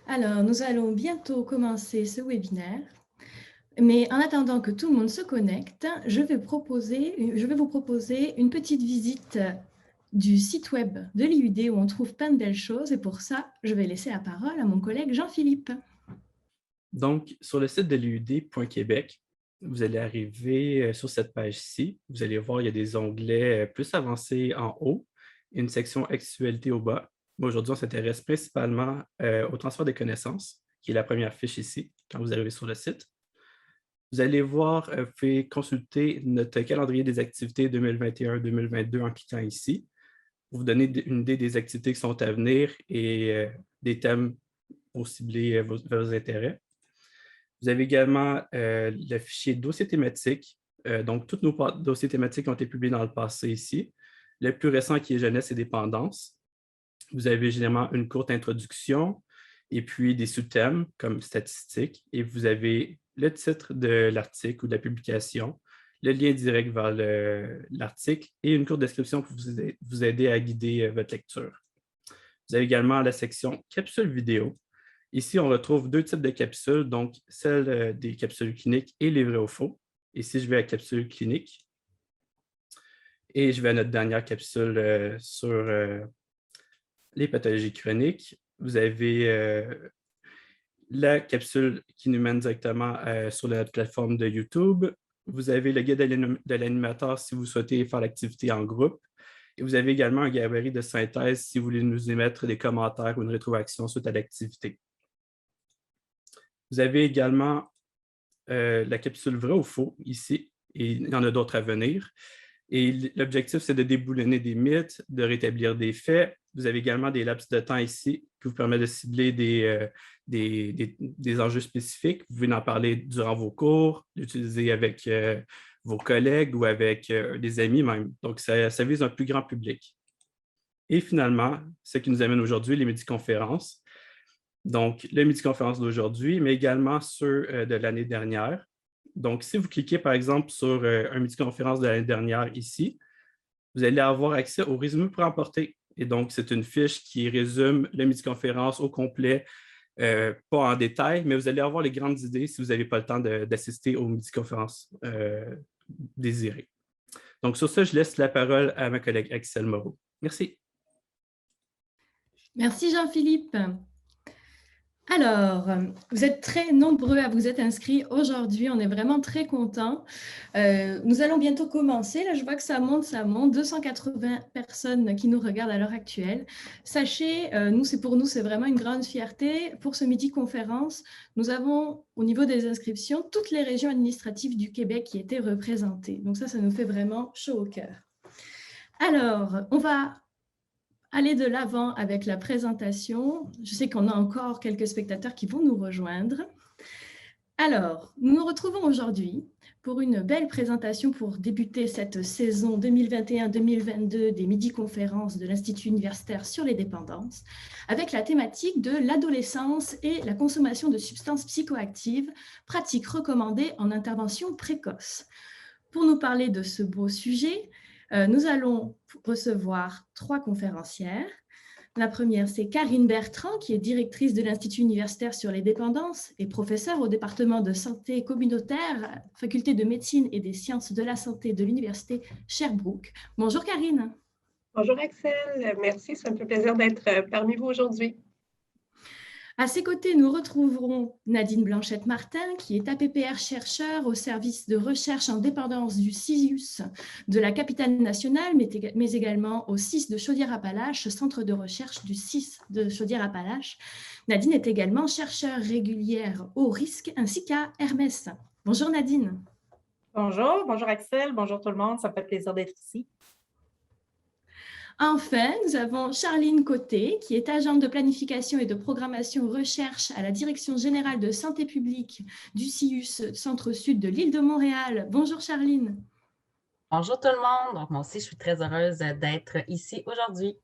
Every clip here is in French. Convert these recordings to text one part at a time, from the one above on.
Alors, nous allons bientôt commencer ce webinaire, mais en attendant que tout le monde se connecte, je vais vous proposer une petite visite du site web de l'IUD où on trouve plein de belles choses et pour ça, je vais laisser la parole à mon collègue Jean-Philippe. Donc, sur le site de l'IUD.Québec, vous allez arriver sur cette page-ci. Vous allez voir, il y a des onglets plus avancés en haut et une section Actualité au bas. Moi, aujourd'hui, on s'intéresse principalement au transfert des connaissances, qui est la première fiche ici, quand vous arrivez sur le site. Vous allez voir, vous pouvez consulter notre calendrier des activités 2021-2022 en cliquant ici, pour vous donner une idée des activités qui sont à venir et des thèmes pour cibler vos intérêts. Vous avez également le fichier dossier thématique. Donc, tous nos dossiers thématiques ont été publiés dans le passé ici. Le plus récent qui est jeunesse et dépendance. Vous avez généralement une courte introduction et puis des sous-thèmes comme statistiques. Et vous avez le titre de l'article ou de la publication, le lien direct vers l'article et une courte description pour vous aider à guider votre lecture. Vous avez également la section capsule vidéo. Ici, on retrouve deux types de capsules, donc celle des capsules cliniques et les vrais ou faux. Ici, je vais à la capsule clinique et je vais à notre dernière capsule sur les pathologies chroniques. Vous avez la capsule qui nous mène directement sur notre plateforme de YouTube. Vous avez le guide de l'animateur si vous souhaitez faire l'activité en groupe. Et vous avez également un gabarit de synthèse si vous voulez nous émettre des commentaires ou une rétroaction suite à l'activité. Vous avez également la capsule vrai ou faux ici, et il y en a d'autres à venir. Et l'objectif, c'est de déboulonner des mythes, de rétablir des faits. Vous avez également des laps de temps ici qui vous permettent de cibler des enjeux spécifiques. Vous pouvez en parler durant vos cours, l'utiliser avec vos collègues ou avec des amis même. Donc, ça vise un plus grand public. Et finalement, ce qui nous amène aujourd'hui, les midi-conférences. Donc, le midi-conférence d'aujourd'hui, mais également ceux de l'année dernière. Donc, si vous cliquez, par exemple, sur un midi-conférence de l'année dernière ici, vous allez avoir accès au résumé préemporté. Et donc, c'est une fiche qui résume le midi-conférence au complet, pas en détail, mais vous allez avoir les grandes idées si vous n'avez pas le temps d'assister aux midi-conférences désirées. Donc, sur ça, je laisse la parole à ma collègue Axel Moreau. Merci. Merci Jean-Philippe. Alors, vous êtes très nombreux à vous être inscrits aujourd'hui, on est vraiment très contents. Nous allons bientôt commencer, là je vois que ça monte, 280 personnes qui nous regardent à l'heure actuelle. Sachez, pour nous, c'est vraiment une grande fierté. Pour ce midi conférence, nous avons au niveau des inscriptions toutes les régions administratives du Québec qui étaient représentées. Donc ça nous fait vraiment chaud au cœur. Alors, on va aller de l'avant avec la présentation. Je sais qu'on a encore quelques spectateurs qui vont nous rejoindre. Alors, nous nous retrouvons aujourd'hui pour une belle présentation pour débuter cette saison 2021-2022 des midi-conférences de l'Institut universitaire sur les dépendances, avec la thématique de l'adolescence et la consommation de substances psychoactives, pratiques recommandées en intervention précoce. Pour nous parler de ce beau sujet, nous allons recevoir 3 conférencières. La première, c'est Karine Bertrand, qui est directrice de l'Institut universitaire sur les dépendances et professeure au département de santé communautaire, faculté de médecine et des sciences de la santé de l'Université Sherbrooke. Bonjour Karine. Bonjour Axel, merci, ça me fait plaisir d'être parmi vous aujourd'hui. À ses côtés, nous retrouverons Nadine Blanchette-Martin, qui est APPR chercheur au service de recherche en dépendance du CIUS de la capitale nationale, mais également au CIS de Chaudière-Appalaches, centre de recherche du CIS de Chaudière-Appalaches. Nadine est également chercheure régulière au risque, ainsi qu'à Hermès. Bonjour Nadine. Bonjour Axel, bonjour tout le monde, ça me fait plaisir d'être ici. Enfin, nous avons Charline Côté, qui est agente de planification et de programmation recherche à la Direction générale de santé publique du CIUS Centre-Sud de l'île de Montréal. Bonjour Charline. Bonjour tout le monde. Donc, moi aussi, je suis très heureuse d'être ici aujourd'hui.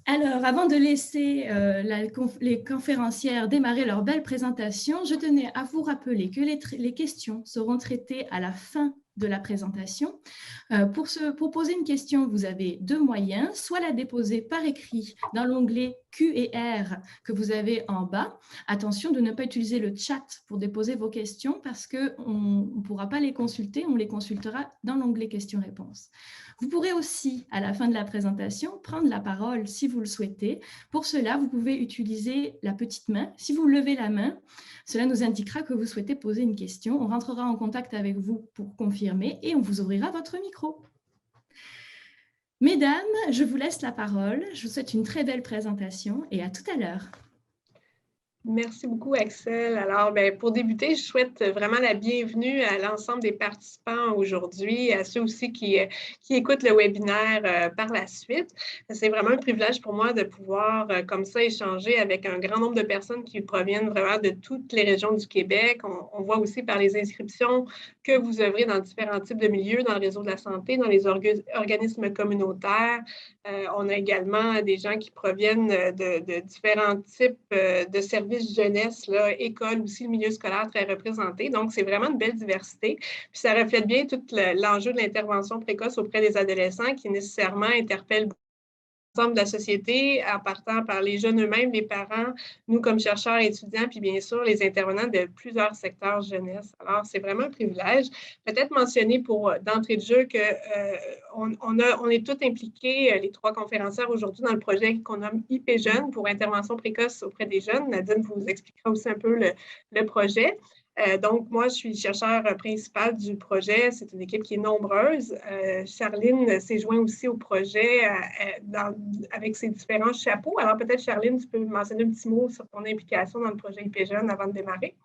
Alors, avant de laisser les conférencières démarrer leur belle présentation, je tenais à vous rappeler que les questions seront traitées à la fin de la présentation. Pour poser une question, vous avez deux moyens, soit la déposer par écrit dans l'onglet Q et R que vous avez en bas. Attention de ne pas utiliser le chat pour déposer vos questions parce qu'on ne pourra pas les consulter, on les consultera dans l'onglet questions-réponses. Vous pourrez aussi, à la fin de la présentation, prendre la parole si vous le souhaitez. Pour cela, vous pouvez utiliser la petite main. Si vous levez la main, cela nous indiquera que vous souhaitez poser une question. On rentrera en contact avec vous pour confirmer et on vous ouvrira votre micro. Mesdames, je vous laisse la parole. Je vous souhaite une très belle présentation et à tout à l'heure. Merci beaucoup, Axel. Alors, pour débuter, je souhaite vraiment la bienvenue à l'ensemble des participants aujourd'hui, à ceux aussi qui écoutent le webinaire par la suite. C'est vraiment un privilège pour moi de pouvoir, comme ça, échanger avec un grand nombre de personnes qui proviennent vraiment de toutes les régions du Québec. On voit aussi par les inscriptions que vous œuvrez dans différents types de milieux, dans le réseau de la santé, dans les organismes communautaires. On a également des gens qui proviennent de différents types de services jeunesse, là, école, aussi le milieu scolaire très représenté. Donc, c'est vraiment une belle diversité. Puis, ça reflète bien tout l'enjeu de l'intervention précoce auprès des adolescents qui nécessairement interpelle l'ensemble de la société en partant par les jeunes eux-mêmes, les parents, nous comme chercheurs et étudiants, puis bien sûr les intervenants de plusieurs secteurs jeunesse. Alors, c'est vraiment un privilège. Peut-être mentionner d'entrée de jeu qu'on est tous impliqués, les trois conférencières aujourd'hui, dans le projet qu'on nomme IP Jeunes pour intervention précoce auprès des jeunes. Nadine vous expliquera aussi un peu le projet. Donc, moi, je suis chercheure principale du projet. C'est une équipe qui est nombreuse. Charline s'est jointe aussi au projet avec ses différents chapeaux. Alors, peut-être, Charline, tu peux mentionner un petit mot sur ton implication dans le projet IP Jeunes avant de démarrer?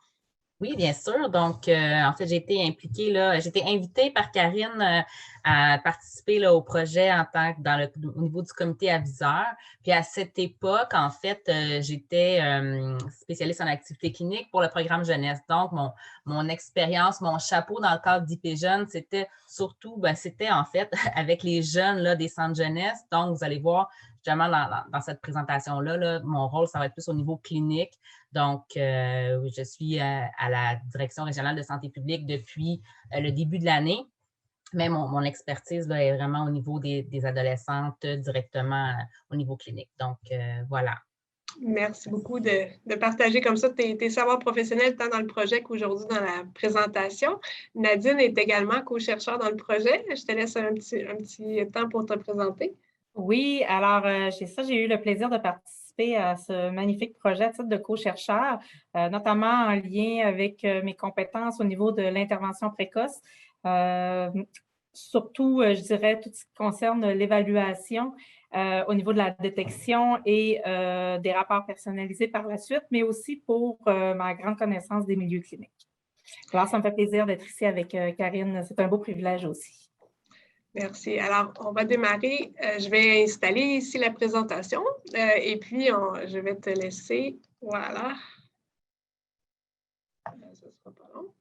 Oui, bien sûr. Donc, en fait, j'ai été impliquée, j'ai été invitée par Karine à participer là, au projet au niveau du comité aviseur. Puis à cette époque, en fait, j'étais spécialiste en activité clinique pour le programme jeunesse. Donc, mon expérience, mon chapeau dans le cadre d'IP Jeunes, c'était surtout, c'était en fait avec les jeunes là, des centres jeunesse. Donc, vous allez voir, justement, dans cette présentation-là, mon rôle, ça va être plus au niveau clinique. Donc, je suis à la Direction régionale de santé publique depuis le début de l'année, mais mon expertise là, est vraiment au niveau des adolescentes directement au niveau clinique. Donc, voilà. Merci beaucoup de partager comme ça tes savoirs professionnels tant dans le projet qu'aujourd'hui dans la présentation. Nadine est également co-chercheur dans le projet. Je te laisse un petit temps pour te présenter. Oui, alors j'ai eu le plaisir de participer à ce magnifique projet à titre de co-chercheur, notamment en lien avec mes compétences au niveau de l'intervention précoce. Surtout, je dirais, tout ce qui concerne l'évaluation au niveau de la détection et des rapports personnalisés par la suite, mais aussi pour ma grande connaissance des milieux cliniques. Alors, ça me fait plaisir d'être ici avec Karine. C'est un beau privilège aussi. Merci. Alors, on va démarrer. Je vais installer ici la présentation et puis je vais te laisser. Voilà. Ça ne sera pas long.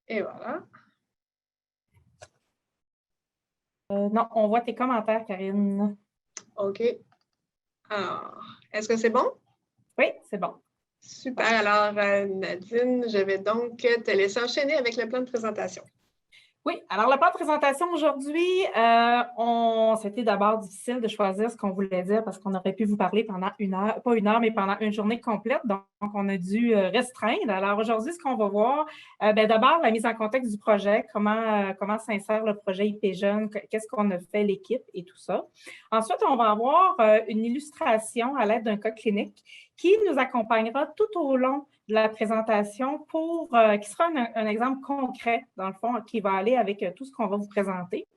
Et voilà. Non, on voit tes commentaires, Karine. OK. Alors, est-ce que c'est bon? Oui, c'est bon. Super. Alors, Nadine, je vais donc te laisser enchaîner avec le plan de présentation. Oui, alors le plan de présentation aujourd'hui, c'était d'abord difficile de choisir ce qu'on voulait dire parce qu'on aurait pu vous parler pendant une heure, pas une heure, mais pendant une journée complète. Donc, on a dû restreindre. Alors aujourd'hui, ce qu'on va voir, d'abord, la mise en contexte du projet, comment s'insère le projet IP Jeunes, qu'est-ce qu'on a fait, l'équipe et tout ça. Ensuite, on va avoir une illustration à l'aide d'un cas clinique qui nous accompagnera tout au long de la présentation qui sera un exemple concret, dans le fond, qui va aller avec tout ce qu'on va vous présenter.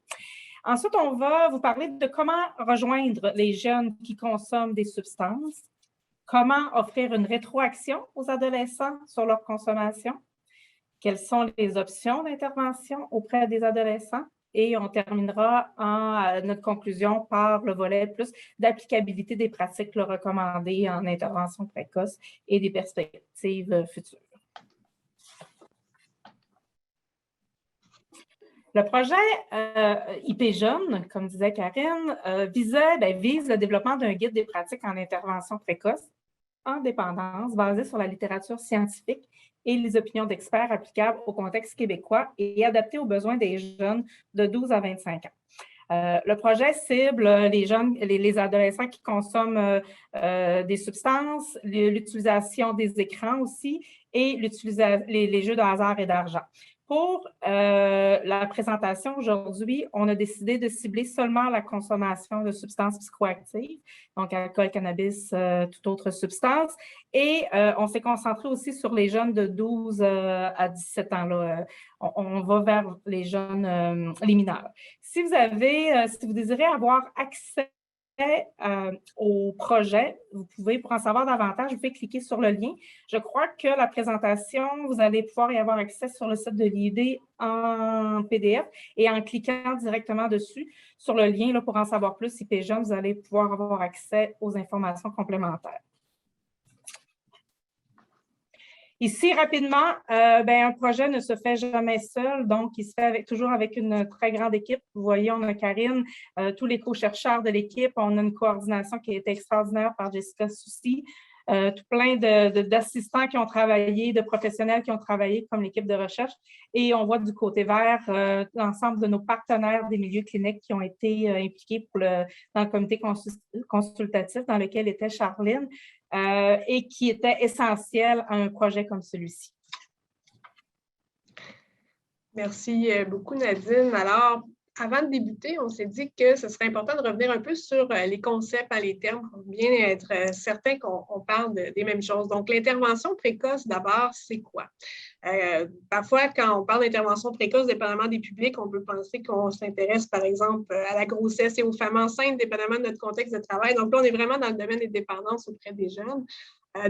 Ensuite, on va vous parler de comment rejoindre les jeunes qui consomment des substances, comment offrir une rétroaction aux adolescents sur leur consommation, quelles sont les options d'intervention auprès des adolescents, et on terminera en notre conclusion par le volet plus d'applicabilité des pratiques recommandées en intervention précoce et des perspectives futures. Le projet IP Jeunes, comme disait Karine, vise le développement d'un guide des pratiques en intervention précoce en dépendance basée sur la littérature scientifique et les opinions d'experts applicables au contexte québécois et adaptées aux besoins des jeunes de 12 à 25 ans. Le projet cible les jeunes, les adolescents qui consomment des substances, l'utilisation des écrans aussi et les jeux de hasard et d'argent. Pour la présentation aujourd'hui, on a décidé de cibler seulement la consommation de substances psychoactives, donc alcool, cannabis, toute autre substance. Et on s'est concentré aussi sur les jeunes de 12 à 17 ans. Là. On va vers les jeunes, les mineurs. Si vous désirez avoir accès au projet, vous pouvez, pour en savoir davantage, vous pouvez cliquer sur le lien. Je crois que la présentation, vous allez pouvoir y avoir accès sur le site de l'IUD en PDF et en cliquant directement dessus sur le lien là, pour en savoir plus, IP Jeunes, vous allez pouvoir avoir accès aux informations complémentaires. Ici, rapidement, un projet ne se fait jamais seul, donc il se fait toujours avec une très grande équipe. Vous voyez, on a Karine, tous les co-chercheurs de l'équipe, on a une coordination qui a été extraordinaire par Jessica Soucy, tout plein d'assistants qui ont travaillé, de professionnels qui ont travaillé comme l'équipe de recherche. Et on voit du côté vert l'ensemble de nos partenaires des milieux cliniques qui ont été impliqués dans le comité consultatif dans lequel était Charline. Et qui était essentiel à un projet comme celui-ci. Merci beaucoup, Nadine. Alors, avant de débuter, on s'est dit que ce serait important de revenir un peu sur les concepts, les termes, pour bien être certain qu'on parle des mêmes choses. Donc, l'intervention précoce, d'abord, c'est quoi? Parfois, quand on parle d'intervention précoce, dépendamment des publics, on peut penser qu'on s'intéresse, par exemple, à la grossesse et aux femmes enceintes, dépendamment de notre contexte de travail. Donc là, on est vraiment dans le domaine des dépendances auprès des jeunes.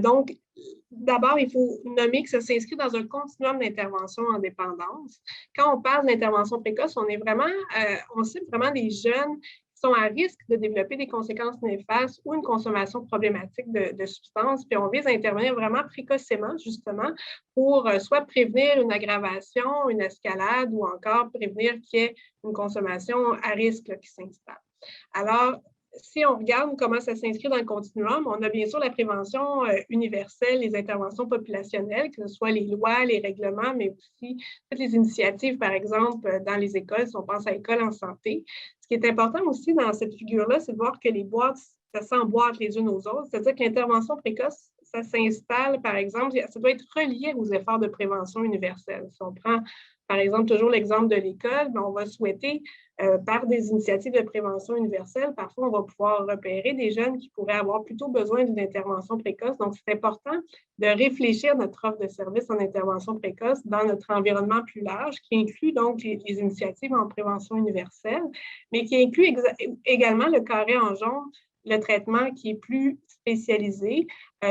Donc, d'abord, il faut nommer que ça s'inscrit dans un continuum d'intervention en dépendance. Quand on parle d'intervention précoce, on cible vraiment des jeunes qui sont à risque de développer des conséquences néfastes ou une consommation problématique de substances. Puis on vise à intervenir vraiment précocement, justement, pour soit prévenir une aggravation, une escalade ou encore prévenir qu'il y ait une consommation à risque qui s'installe. Alors, si on regarde comment ça s'inscrit dans le continuum, on a bien sûr la prévention universelle, les interventions populationnelles, que ce soit les lois, les règlements, mais aussi toutes les initiatives, par exemple, dans les écoles, si on pense à l'école en santé. Ce qui est important aussi dans cette figure-là, c'est de voir que les boîtes, ça s'emboîte les unes aux autres, c'est-à-dire que l'intervention précoce, ça s'installe, par exemple, ça doit être relié aux efforts de prévention universelle. Si on prend, par exemple, toujours l'exemple de l'école, on va souhaiter, par des initiatives de prévention universelle, parfois on va pouvoir repérer des jeunes qui pourraient avoir plutôt besoin d'une intervention précoce. Donc, c'est important de réfléchir notre offre de services en intervention précoce dans notre environnement plus large, qui inclut donc les initiatives en prévention universelle, mais qui inclut également le carré en jaune, le traitement qui est plus spécialisé.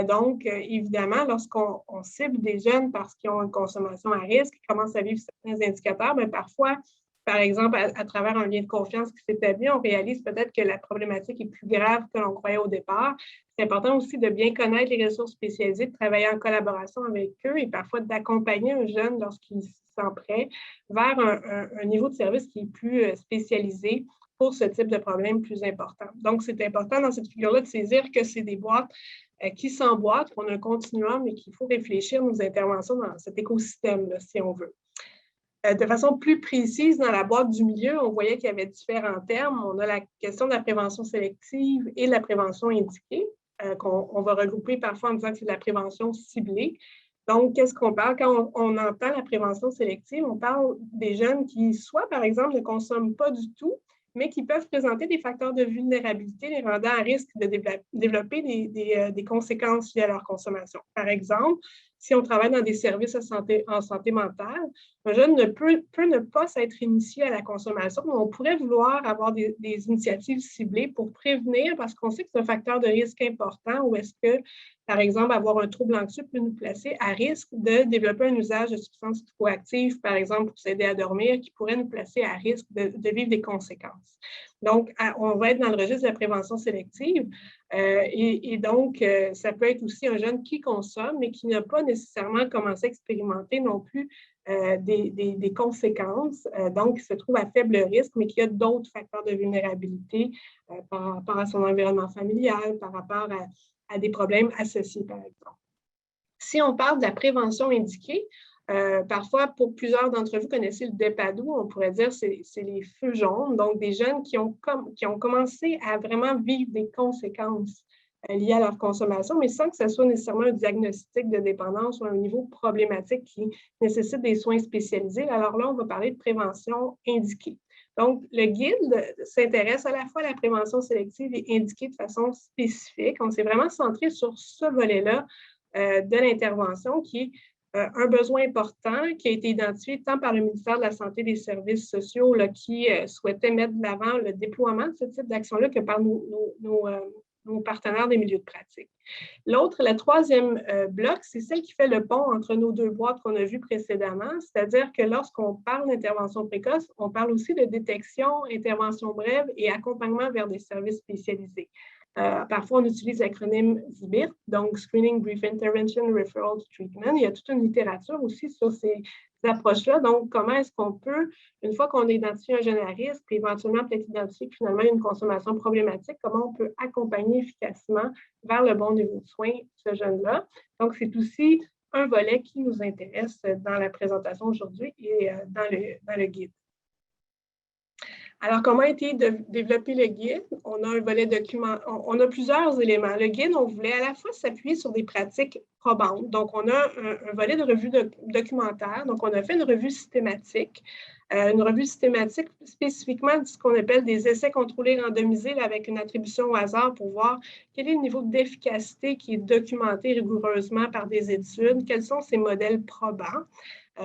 Donc, évidemment, lorsqu'on cible des jeunes parce qu'ils ont une consommation à risque, ils commencent à vivre certains indicateurs, mais parfois, par exemple, à travers un lien de confiance qui s'établit, on réalise peut-être que la problématique est plus grave que l'on croyait au départ. C'est important aussi de bien connaître les ressources spécialisées, de travailler en collaboration avec eux et parfois d'accompagner un jeune lorsqu'il se sent prêt vers un niveau de service qui est plus spécialisé pour ce type de problème plus important. Donc, c'est important dans cette figure-là de saisir que c'est des boîtes qui s'emboîtent, qu'on a un continuum et qu'il faut réfléchir nos interventions dans cet écosystème-là, si on veut. De façon plus précise, dans la boîte du milieu, on voyait qu'il y avait différents termes. On a la question de la prévention sélective et de la prévention indiquée, qu'on va regrouper parfois en disant que c'est de la prévention ciblée. Donc, qu'est-ce qu'on parle? Quand on entend la prévention sélective, on parle des jeunes qui, soit par exemple, ne consomment pas du tout, mais qui peuvent présenter des facteurs de vulnérabilité les rendant à risque de développer des conséquences liées à leur consommation. Par exemple, si on travaille dans des services en santé mentale, un jeune peut ne pas s'être initié à la consommation, mais on pourrait vouloir avoir des initiatives ciblées pour prévenir, parce qu'on sait que c'est un facteur de risque important, ou est-ce que, par exemple, avoir un trouble anxieux peut nous placer à risque de développer un usage de substances psychoactives, par exemple, pour s'aider à dormir, qui pourrait nous placer à risque de vivre des conséquences. Donc, on va être dans le registre de la prévention sélective et donc, ça peut être aussi un jeune qui consomme, mais qui n'a pas nécessairement commencé à expérimenter non plus des conséquences, donc qui se trouve à faible risque, mais qui a d'autres facteurs de vulnérabilité par rapport à son environnement familial, par rapport à des problèmes associés, par exemple. Si on parle de la prévention indiquée, parfois, pour plusieurs d'entre vous connaissez le DEPADO, on pourrait dire que c'est les feux jaunes, donc des jeunes qui ont commencé à vraiment vivre des conséquences liées à leur consommation, mais sans que ce soit nécessairement un diagnostic de dépendance ou un niveau problématique qui nécessite des soins spécialisés. Alors là, on va parler de prévention indiquée. Donc, le guide s'intéresse à la fois à la prévention sélective et indiquée de façon spécifique. On s'est vraiment centré sur ce volet-là de l'intervention qui est un besoin important qui a été identifié tant par le ministère de la Santé et des Services sociaux là, qui souhaitait mettre de l'avant le déploiement de ce type d'action-là que par nos partenaires des milieux de pratique. L'autre, le troisième bloc, c'est celle qui fait le pont entre nos deux boîtes qu'on a vues précédemment, c'est-à-dire que lorsqu'on parle d'intervention précoce, on parle aussi de détection, intervention brève et accompagnement vers des services spécialisés. Parfois, on utilise l'acronyme SBIRT, donc Screening, Brief Intervention, Referral to Treatment. Il y a toute une littérature aussi sur ces approches-là. Donc, comment est-ce qu'on peut, une fois qu'on a identifié un jeune à risque, puis éventuellement peut-être identifier que finalement il y a une consommation problématique, comment on peut accompagner efficacement vers le bon niveau de soins ce jeune-là. Donc, c'est aussi un volet qui nous intéresse dans la présentation aujourd'hui et dans le guide. Alors, comment a été développé le guide? On a un volet document, on a plusieurs éléments. Le guide, on voulait à la fois s'appuyer sur des pratiques probantes. Donc, on a un volet de revue documentaire. Donc, on a fait une revue systématique spécifiquement de ce qu'on appelle des essais contrôlés randomisés là, avec une attribution au hasard pour voir quel est le niveau d'efficacité qui est documenté rigoureusement par des études, quels sont ces modèles probants.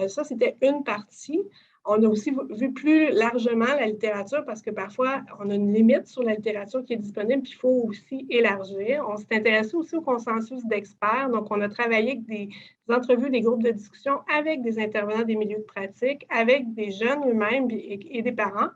Ça, c'était une partie. On a aussi vu plus largement la littérature parce que parfois, on a une limite sur la littérature qui est disponible, puis il faut aussi élargir. On s'est intéressé aussi au consensus d'experts. Donc, on a travaillé avec des entrevues, des groupes de discussion avec des intervenants des milieux de pratique, avec des jeunes eux-mêmes et des parents.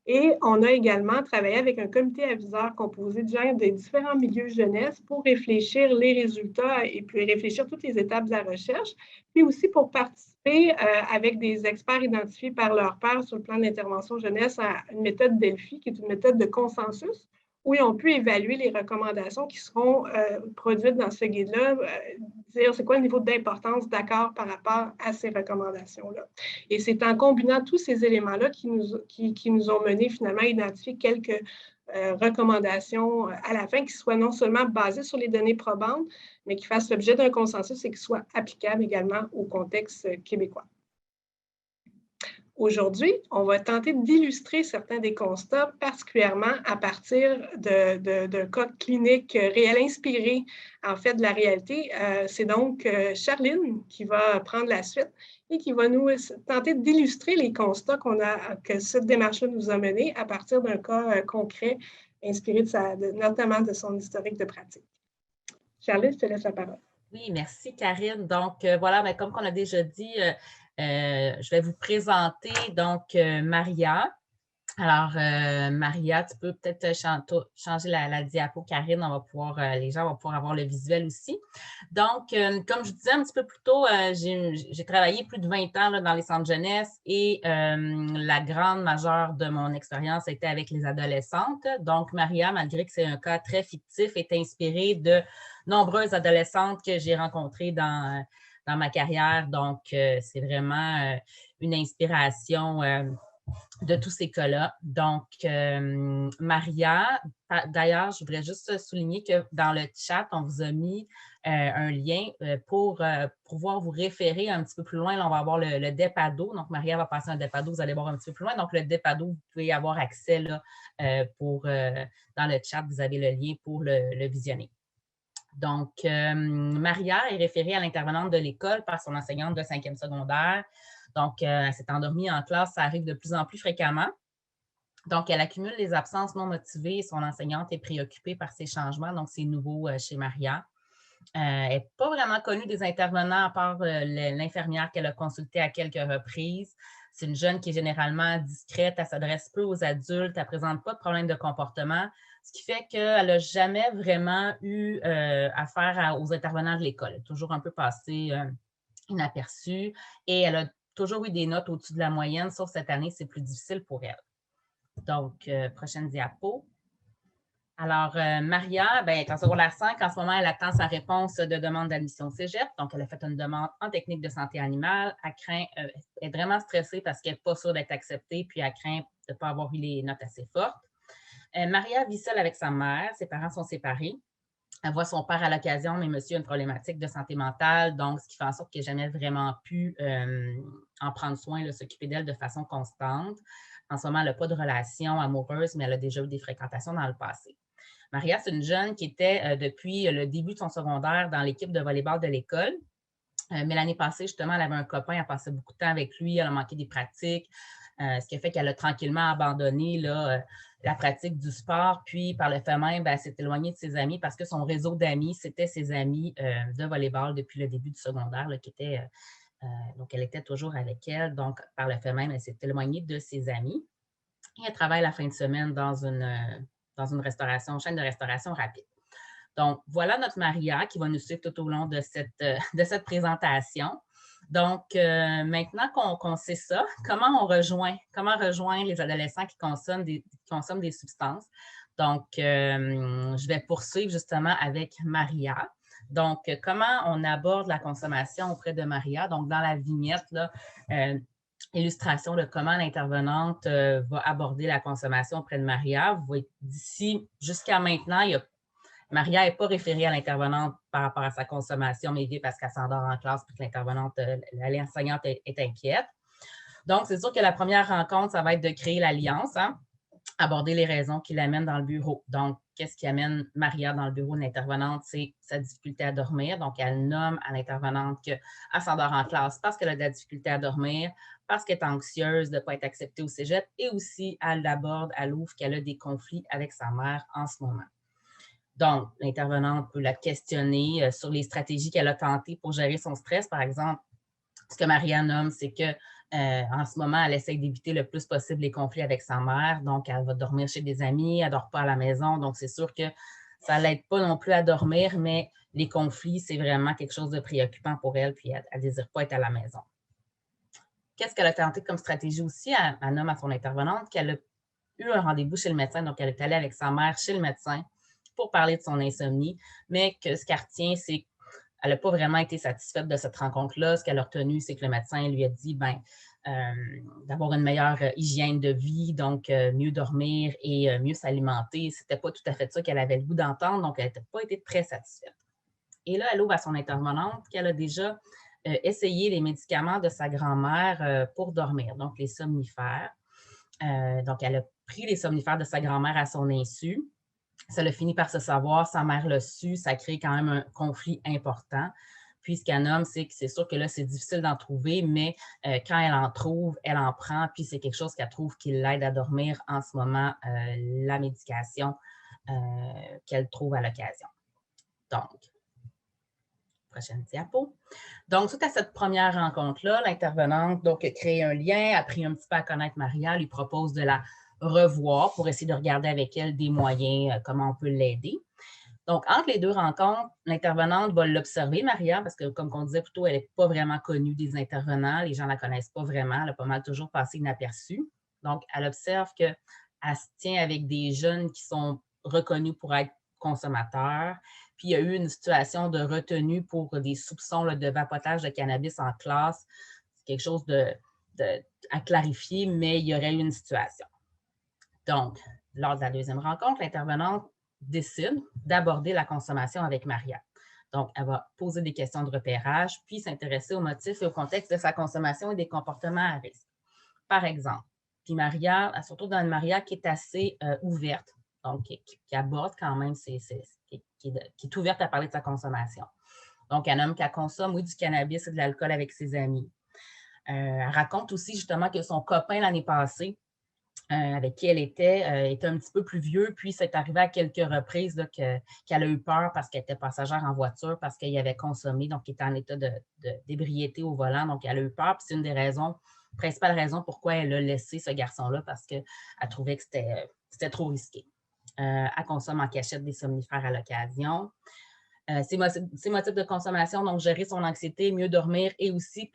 Et on a également travaillé avec un comité aviseur composé de gens des différents milieux jeunesse pour réfléchir les résultats et puis réfléchir toutes les étapes de la recherche, puis aussi pour participer avec des experts identifiés par leurs pairs sur le plan d'intervention jeunesse à une méthode Delphi, qui est une méthode de consensus, où on peut évaluer les recommandations qui seront produites dans ce guide-là, dire c'est quoi le niveau d'importance d'accord par rapport à ces recommandations-là. Et c'est en combinant tous ces éléments-là qui nous ont mené finalement à identifier quelques recommandations à la fin qui soient non seulement basées sur les données probantes, mais qui fassent l'objet d'un consensus et qui soient applicables également au contexte québécois. Aujourd'hui, on va tenter d'illustrer certains des constats, particulièrement à partir d'un cas clinique réel inspiré, en fait, de la réalité. C'est donc Charline qui va prendre la suite et qui va nous tenter d'illustrer les constats que cette démarche-là nous a menés à partir d'un cas concret inspiré notamment de son historique de pratique. Charline, je te laisse la parole. Oui, merci Karine. Donc, voilà, mais comme on a déjà dit, je vais vous présenter donc Maria. Alors, Maria, tu peux peut-être changer la diapo, Karine. Les gens vont pouvoir avoir le visuel aussi. Donc, comme je disais un petit peu plus tôt, j'ai travaillé plus de 20 ans là, dans les centres jeunesse et la grande majeure de mon expérience était avec les adolescentes. Donc, Maria, malgré que c'est un cas très fictif, est inspirée de nombreuses adolescentes que j'ai rencontrées dans ma carrière. Donc, c'est vraiment une inspiration de tous ces cas-là. Donc, Maria, d'ailleurs, je voudrais juste souligner que dans le chat, on vous a mis un lien pour pouvoir vous référer un petit peu plus loin. Là, on va avoir le DEPADO. Donc, Maria va passer un DEPADO, vous allez voir un petit peu plus loin. Donc, le DEPADO, vous pouvez avoir accès là, dans le chat, vous avez le lien pour le visionner. Donc, Maria est référée à l'intervenante de l'école par son enseignante de 5e secondaire. Donc, elle s'est endormie en classe, ça arrive de plus en plus fréquemment. Donc, elle accumule les absences non motivées et son enseignante est préoccupée par ces changements. Donc, c'est nouveau chez Maria. Elle n'est pas vraiment connue des intervenants à part l'infirmière qu'elle a consultée à quelques reprises. C'est une jeune qui est généralement discrète, elle s'adresse peu aux adultes, elle ne présente pas de problème de comportement, ce qui fait qu'elle n'a jamais vraiment eu affaire aux intervenants de l'école. Elle est toujours un peu passée inaperçue et elle a toujours eu des notes au-dessus de la moyenne, sauf cette année, c'est plus difficile pour elle. Donc, prochaine diapo. Alors, Maria, elle est en secondaire 5. En ce moment, elle attend sa réponse de demande d'admission au cégep. Donc, elle a fait une demande en technique de santé animale. Elle est vraiment stressée parce qu'elle n'est pas sûre d'être acceptée, puis elle craint de ne pas avoir eu les notes assez fortes. Maria vit seule avec sa mère. Ses parents sont séparés. Elle voit son père à l'occasion, mais monsieur a une problématique de santé mentale, donc ce qui fait en sorte qu'elle n'a jamais vraiment pu en prendre soin, s'occuper d'elle de façon constante. En ce moment, elle n'a pas de relation amoureuse, mais elle a déjà eu des fréquentations dans le passé. Maria, c'est une jeune qui était depuis le début de son secondaire dans l'équipe de volleyball de l'école. Mais l'année passée, justement, elle avait un copain, elle passait beaucoup de temps avec lui, elle a manqué des pratiques, ce qui a fait qu'elle a tranquillement abandonné la pratique du sport. Puis, par le fait même, elle s'est éloignée de ses amis parce que son réseau d'amis, c'était ses amis de volleyball depuis le début du secondaire, donc elle était toujours avec elle. Donc, par le fait même, elle s'est éloignée de ses amis. Et elle travaille la fin de semaine dans une chaîne de restauration rapide. Donc, voilà notre Maria qui va nous suivre tout au long de cette présentation. Donc, maintenant qu'on sait ça, comment rejoindre les adolescents qui consomment des substances? Donc, je vais poursuivre justement avec Maria. Donc, comment on aborde la consommation auprès de Maria? Donc, dans la vignette, là, illustration de comment l'intervenante va aborder la consommation auprès de Maria. Vous voyez, d'ici jusqu'à maintenant, Maria n'est pas référée à l'intervenante par rapport à sa consommation, mais parce qu'elle s'endort en classe et que l'intervenante, l'enseignante est inquiète. Donc, c'est sûr que la première rencontre, ça va être de créer l'alliance, aborder les raisons qui l'amènent dans le bureau. Donc, qu'est-ce qui amène Maria dans le bureau de l'intervenante? C'est sa difficulté à dormir. Donc, elle nomme à l'intervenante qu'elle s'endort en classe parce qu'elle a de la difficulté à dormir, parce qu'elle est anxieuse de ne pas être acceptée au cégep, et aussi, elle ouvre qu'elle a des conflits avec sa mère en ce moment. Donc, l'intervenante peut la questionner sur les stratégies qu'elle a tentées pour gérer son stress. Par exemple, ce que Maria nomme, c'est que en ce moment, elle essaie d'éviter le plus possible les conflits avec sa mère. Donc, elle va dormir chez des amis, elle ne dort pas à la maison. Donc, c'est sûr que ça ne l'aide pas non plus à dormir, mais les conflits, c'est vraiment quelque chose de préoccupant pour elle, puis elle ne désire pas être à la maison. Qu'est-ce qu'elle a tenté comme stratégie aussi? Elle nomme à son intervenante qu'elle a eu un rendez-vous chez le médecin. Donc, elle est allée avec sa mère chez le médecin pour parler de son insomnie, mais que ce qu'elle retient, c'est qu'elle n'a pas vraiment été satisfaite de cette rencontre-là. Ce qu'elle a retenu, c'est que le médecin lui a dit d'avoir une meilleure hygiène de vie, donc mieux dormir et mieux s'alimenter. Ce n'était pas tout à fait ça qu'elle avait le goût d'entendre, donc elle n'a pas été très satisfaite. Et là, elle ouvre à son intervenante qu'elle a déjà essayé les médicaments de sa grand-mère pour dormir, donc les somnifères. Donc, elle a pris les somnifères de sa grand-mère à son insu. Ça l'a fini par se savoir, sa mère l'a su, ça crée quand même un conflit important. Puis, ce qu'elle nomme, c'est que c'est sûr que là, c'est difficile d'en trouver, mais quand elle en trouve, elle en prend, puis c'est quelque chose qu'elle trouve qui l'aide à dormir en ce moment, la médication qu'elle trouve à l'occasion. Donc, prochaine diapo. Donc, suite à cette première rencontre-là, l'intervenante crée un lien, a appris un petit peu à connaître Maria, lui propose de la revoir pour essayer de regarder avec elle des moyens, comment on peut l'aider. Donc, entre les deux rencontres, l'intervenante va l'observer, Maria, parce que, comme on disait plus tôt, elle n'est pas vraiment connue des intervenants. Les gens ne la connaissent pas vraiment. Elle a pas mal toujours passé inaperçue. Donc, elle observe qu'elle se tient avec des jeunes qui sont reconnus pour être consommateurs. Puis, il y a eu une situation de retenue pour des soupçons de vapotage de cannabis en classe. C'est quelque chose à clarifier, mais il y aurait eu une situation. Donc, lors de la deuxième rencontre, l'intervenante décide d'aborder la consommation avec Maria. Donc, elle va poser des questions de repérage, puis s'intéresser aux motifs et au contexte de sa consommation et des comportements à risque. Par exemple, puis Maria, surtout dans une Maria qui est assez ouverte, donc qui aborde quand même, qui est ouverte à parler de sa consommation. Donc, elle nomme qu'elle consomme, oui, du cannabis et de l'alcool avec ses amis. Elle raconte aussi justement que son copain l'année passée, avec qui elle était un petit peu plus vieux, puis c'est arrivé à quelques reprises là, qu'elle a eu peur parce qu'elle était passagère en voiture, parce qu'il avait consommé, donc il était en état d'ébriété au volant, donc elle a eu peur, puis c'est une des principales raisons pourquoi elle a laissé ce garçon-là, parce qu'elle trouvait que c'était trop risqué. Elle consomme en cachette des somnifères à l'occasion. Ses motifs de consommation, donc gérer son anxiété, mieux dormir et aussi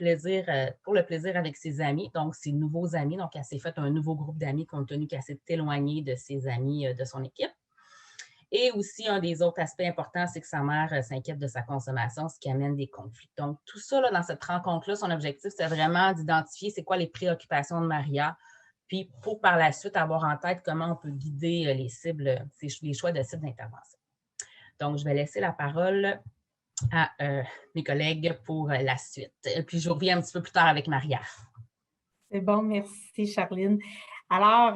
pour le plaisir avec ses amis, donc ses nouveaux amis. Donc, elle s'est fait un nouveau groupe d'amis compte tenu qu'elle s'est éloignée de ses amis de son équipe. Et aussi, un des autres aspects importants, c'est que sa mère s'inquiète de sa consommation, ce qui amène des conflits. Donc, tout ça, là, dans cette rencontre-là, son objectif, c'est vraiment d'identifier c'est quoi les préoccupations de Maria, puis pour par la suite avoir en tête comment on peut guider les cibles, les choix de cibles d'intervention. Donc, je vais laisser la parole à mes collègues pour la suite. Puis, je reviens un petit peu plus tard avec Maria. C'est bon, merci Charline. Alors,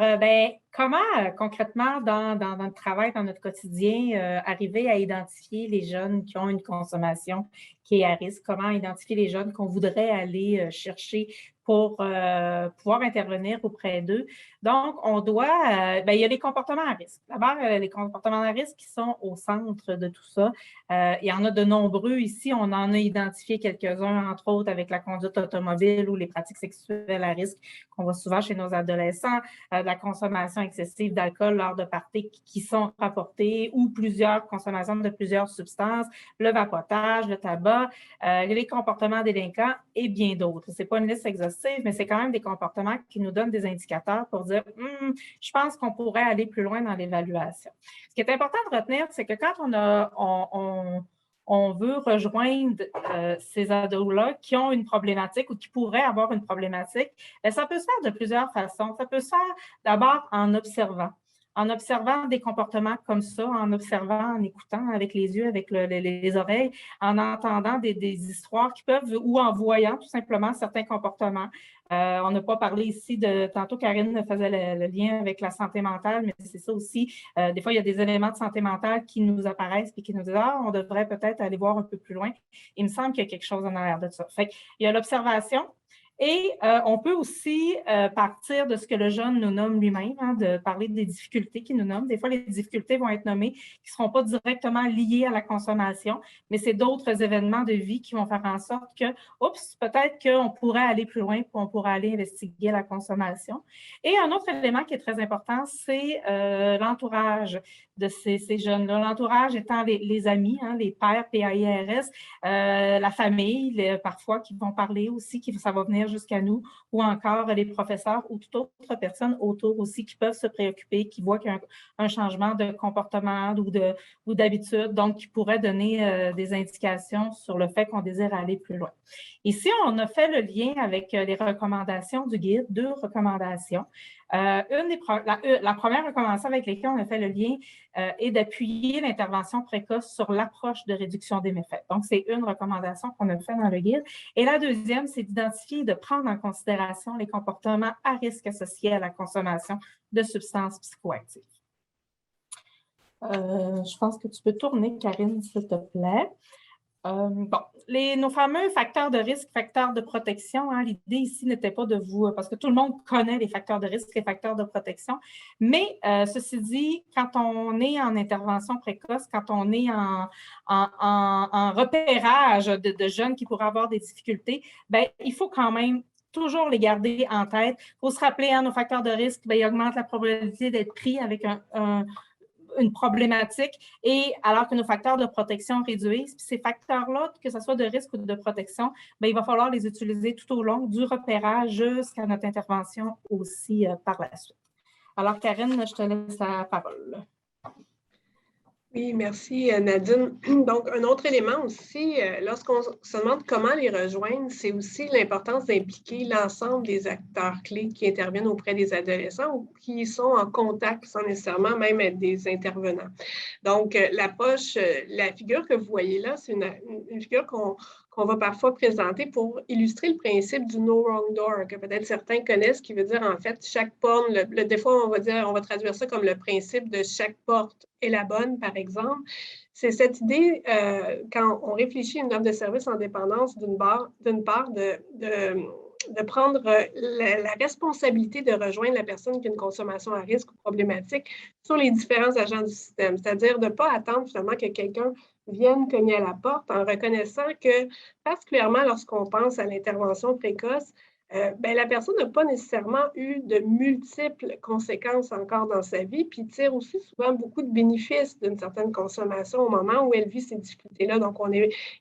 comment concrètement dans notre travail, dans notre quotidien, arriver à identifier les jeunes qui ont une consommation qui est à risque? Comment identifier les jeunes qu'on voudrait aller chercher pour pouvoir intervenir auprès d'eux? Donc, on doit, il y a les comportements à risque. D'abord, les comportements à risque qui sont au centre de tout ça. Il y en a de nombreux ici. On en a identifié quelques-uns, entre autres avec la conduite automobile ou les pratiques sexuelles à risque qu'on voit souvent chez nos adolescents, de la consommation excessive d'alcool lors de parties qui sont rapportées ou consommations de plusieurs substances, le vapotage, le tabac, les comportements délinquants et bien d'autres. Ce n'est pas une liste exhaustive, mais c'est quand même des comportements qui nous donnent des indicateurs pour dire je pense qu'on pourrait aller plus loin dans l'évaluation. Ce qui est important de retenir, c'est que quand on veut rejoindre ces ados-là qui ont une problématique ou qui pourraient avoir une problématique, ça peut se faire de plusieurs façons. Ça peut se faire d'abord en observant des comportements comme ça, en observant, en écoutant avec les yeux, avec les oreilles, en entendant des histoires qui peuvent, ou en voyant tout simplement certains comportements. On n'a pas parlé ici tantôt Karine faisait le lien avec la santé mentale, mais c'est ça aussi. Des fois, il y a des éléments de santé mentale qui nous apparaissent et qui nous disent « on devrait peut-être aller voir un peu plus loin ». Il me semble qu'il y a quelque chose en arrière de ça. Fait qu'il y a l'observation. Et on peut aussi partir de ce que le jeune nous nomme lui-même, de parler des difficultés qu'il nous nomme. Des fois, les difficultés vont être nommées qui ne seront pas directement liées à la consommation, mais c'est d'autres événements de vie qui vont faire en sorte que, peut-être qu'on pourrait aller plus loin, puis on pourrait aller investiguer la consommation. Et un autre élément qui est très important, c'est l'entourage de ces jeunes-là. L'entourage étant les amis, les pairs, PAIRS, la famille, parfois qui vont parler aussi, ça va venir jusqu'à nous, ou encore les professeurs ou toute autre personne autour aussi qui peuvent se préoccuper, qui voient qu'il y a un changement de comportement ou d'habitude, donc qui pourrait donner des indications sur le fait qu'on désire aller plus loin. Ici, on a fait le lien avec les recommandations du guide, 2 recommandations. La première recommandation avec laquelle on a fait le lien est d'appuyer l'intervention précoce sur l'approche de réduction des méfaits. Donc, c'est une recommandation qu'on a fait dans le guide. Et la deuxième, c'est d'identifier et de prendre en considération les comportements à risque associés à la consommation de substances psychoactives. Je pense que tu peux tourner, Karine, s'il te plaît. Nos fameux facteurs de risque, facteurs de protection, l'idée ici n'était pas de vous, parce que tout le monde connaît les facteurs de risque, les facteurs de protection, mais ceci dit, quand on est en intervention précoce, quand on est en repérage de jeunes qui pourraient avoir des difficultés, il faut quand même toujours les garder en tête. Il faut se rappeler, nos facteurs de risque, ils augmentent la probabilité d'être pris avec une problématique, et alors que nos facteurs de protection réduisent. Puis ces facteurs-là, que ce soit de risque ou de protection, il va falloir les utiliser tout au long du repérage jusqu'à notre intervention aussi par la suite. Alors, Karine, je te laisse la parole. Oui, merci Nadine. Donc, un autre élément aussi, lorsqu'on se demande comment les rejoindre, c'est aussi l'importance d'impliquer l'ensemble des acteurs clés qui interviennent auprès des adolescents ou qui sont en contact sans nécessairement même être des intervenants. Donc, la figure que vous voyez là, c'est une figure qu'on va parfois présenter pour illustrer le principe du no wrong door, que peut-être certains connaissent, qui veut dire en fait chaque porte, des fois on va traduire ça comme le principe de chaque porte est la bonne, par exemple. C'est cette idée, quand on réfléchit à une offre de service en dépendance, d'une part, de prendre la responsabilité de rejoindre la personne qui a une consommation à risque ou problématique sur les différents agents du système, c'est-à-dire de ne pas attendre finalement que quelqu'un vienne cogner à la porte en reconnaissant que, particulièrement lorsqu'on pense à l'intervention précoce, la personne n'a pas nécessairement eu de multiples conséquences encore dans sa vie, puis tire aussi souvent beaucoup de bénéfices d'une certaine consommation au moment où elle vit ces difficultés-là. Donc,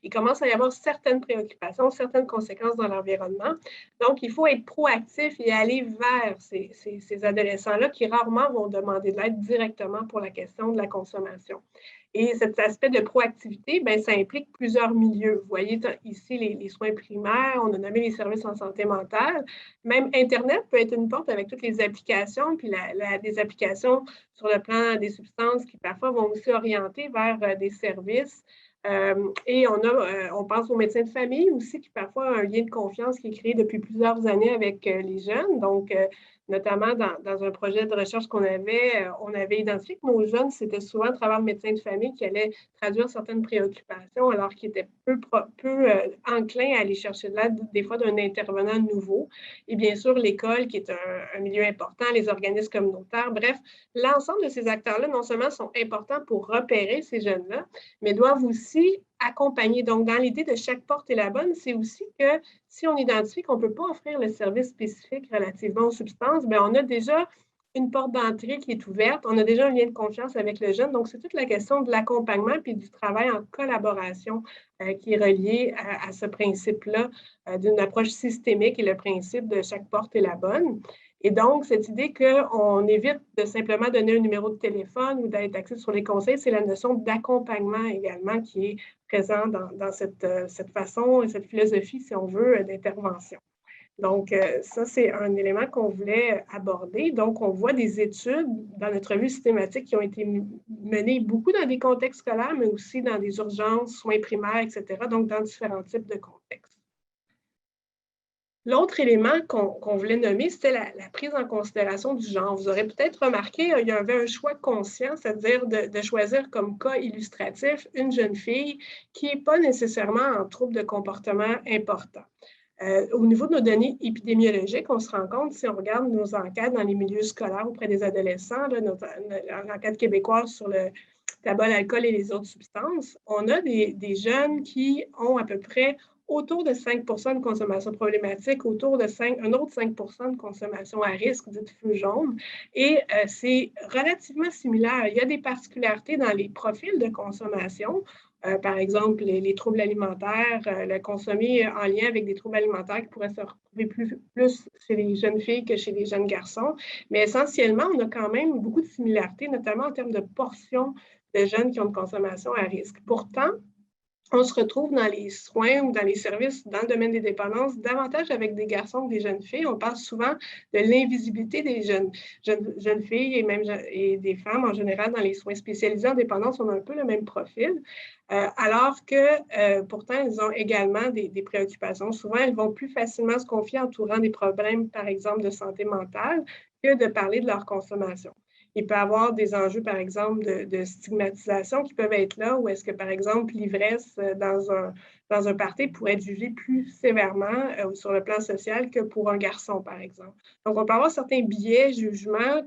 il commence à y avoir certaines préoccupations, certaines conséquences dans l'environnement. Donc, il faut être proactif et aller vers ces adolescents-là qui rarement vont demander de l'aide directement pour la question de la consommation. Et cet aspect de proactivité, ça implique plusieurs milieux. Vous voyez ici les soins primaires, on a nommé les services en santé mentale. Même Internet peut être une porte avec toutes les applications, puis des applications sur le plan des substances qui parfois vont aussi orienter vers des services. Et on pense aux médecins de famille aussi, qui parfois ont un lien de confiance qui est créé depuis plusieurs années avec les jeunes. Donc, notamment dans un projet de recherche qu'on avait, on avait identifié que nos jeunes, c'était souvent à travers le médecin de famille qui allait traduire certaines préoccupations, alors qu'ils étaient peu enclins à aller chercher de l'aide, des fois d'un intervenant nouveau. Et bien sûr, l'école, qui est un milieu important, les organismes communautaires, bref, l'ensemble de ces acteurs-là, non seulement sont importants pour repérer ces jeunes-là, mais doivent aussi accompagner. Donc, dans l'idée de chaque porte est la bonne, c'est aussi que si on identifie qu'on ne peut pas offrir le service spécifique relativement aux substances, on a déjà une porte d'entrée qui est ouverte, on a déjà un lien de confiance avec le jeune. Donc, c'est toute la question de l'accompagnement puis du travail en collaboration qui est relié à ce principe-là d'une approche systémique et le principe de chaque porte est la bonne. Et donc, cette idée qu'on évite de simplement donner un numéro de téléphone ou d'être axé sur les conseils, c'est la notion d'accompagnement également qui est présente dans cette façon et cette philosophie, si on veut, d'intervention. Donc, ça, c'est un élément qu'on voulait aborder. Donc, on voit des études dans notre revue systématique qui ont été menées beaucoup dans des contextes scolaires, mais aussi dans des urgences, soins primaires, etc., donc dans différents types de contextes. L'autre élément qu'on voulait nommer, c'était la prise en considération du genre. Vous aurez peut-être remarqué, il y avait un choix conscient, c'est-à-dire de choisir comme cas illustratif une jeune fille qui n'est pas nécessairement en trouble de comportement important. Au niveau de nos données épidémiologiques, on se rend compte, si on regarde nos enquêtes dans les milieux scolaires auprès des adolescents, notre enquête québécoise sur le tabac, l'alcool et les autres substances, on a des jeunes qui ont à peu près autour de 5 de consommation problématique, autour de un autre 5 de consommation à risque, dite feu jaune. Et c'est relativement similaire. Il y a des particularités dans les profils de consommation. Par exemple, les troubles alimentaires, le consommer en lien avec des troubles alimentaires qui pourraient se retrouver plus chez les jeunes filles que chez les jeunes garçons. Mais essentiellement, on a quand même beaucoup de similarités, notamment en termes de portions de jeunes qui ont une consommation à risque. Pourtant, on se retrouve dans les soins ou dans les services dans le domaine des dépendances davantage avec des garçons que des jeunes filles. On parle souvent de l'invisibilité des jeunes filles et même des femmes en général dans les soins spécialisés en dépendance. On a un peu le même profil, alors que pourtant, elles ont également des préoccupations. Souvent, elles vont plus facilement se confier entourant des problèmes, par exemple, de santé mentale que de parler de leur consommation. Il peut y avoir des enjeux, par exemple, de stigmatisation qui peuvent être là, ou est-ce que, par exemple, l'ivresse dans un party pourrait être jugée plus sévèrement sur le plan social que pour un garçon, par exemple. Donc, on peut avoir certains biais, jugements,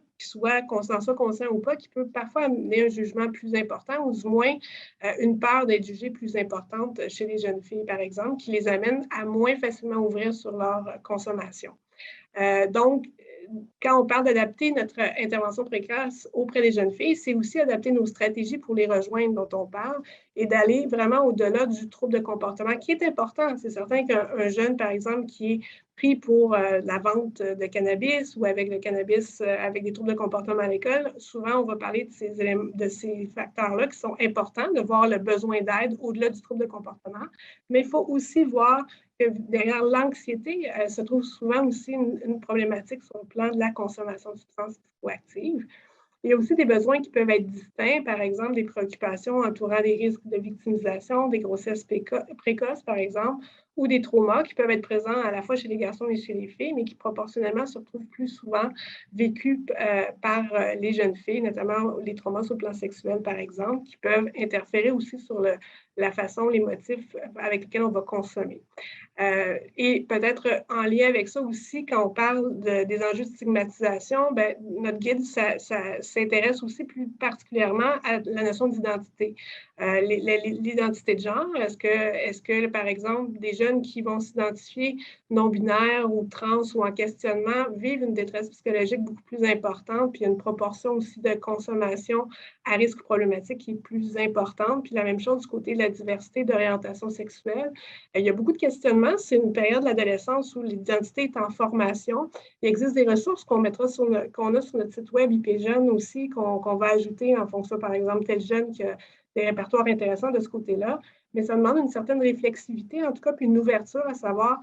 qu'on en soit conscient ou pas, qui peuvent parfois amener un jugement plus important, ou du moins une peur d'être jugée plus importante chez les jeunes filles, par exemple, qui les amène à moins facilement ouvrir sur leur consommation. Donc, quand on parle d'adapter notre intervention précoce auprès des jeunes filles, c'est aussi adapter nos stratégies pour les rejoindre dont on parle et d'aller vraiment au-delà du trouble de comportement qui est important. C'est certain qu'un jeune, par exemple, qui est pris pour la vente de cannabis ou avec le cannabis, avec des troubles de comportement à l'école, souvent on va parler de ces facteurs-là qui sont importants, de voir le besoin d'aide au-delà du trouble de comportement. Mais il faut aussi voir que derrière l'anxiété se trouve souvent aussi une problématique sur le plan de la consommation de substances psychoactives. Il y a aussi des besoins qui peuvent être distincts, par exemple des préoccupations entourant des risques de victimisation, des grossesses précoces, par exemple, ou des traumas qui peuvent être présents à la fois chez les garçons et chez les filles, mais qui proportionnellement se retrouvent plus souvent vécus par les jeunes filles, notamment les traumas sur le plan sexuel, par exemple, qui peuvent interférer aussi sur la façon, les motifs avec lesquels on va consommer. Et peut-être en lien avec ça aussi, quand on parle des enjeux de stigmatisation, notre guide s'intéresse aussi plus particulièrement à la notion d'identité. L'identité de genre, est-ce que, par exemple, des jeunes jeunes qui vont s'identifier non-binaires ou trans ou en questionnement vivent une détresse psychologique beaucoup plus importante, puis il y a une proportion aussi de consommation à risque problématique qui est plus importante. Puis la même chose du côté de la diversité d'orientation sexuelle. Il y a beaucoup de questionnements. C'est une période de l'adolescence où l'identité est en formation. Il existe des ressources qu'on a sur notre site web IP Jeunes aussi, qu'on va ajouter en fonction, par exemple, tel jeune qui a des répertoires intéressants de ce côté-là. Mais ça demande une certaine réflexivité, en tout cas, puis une ouverture à savoir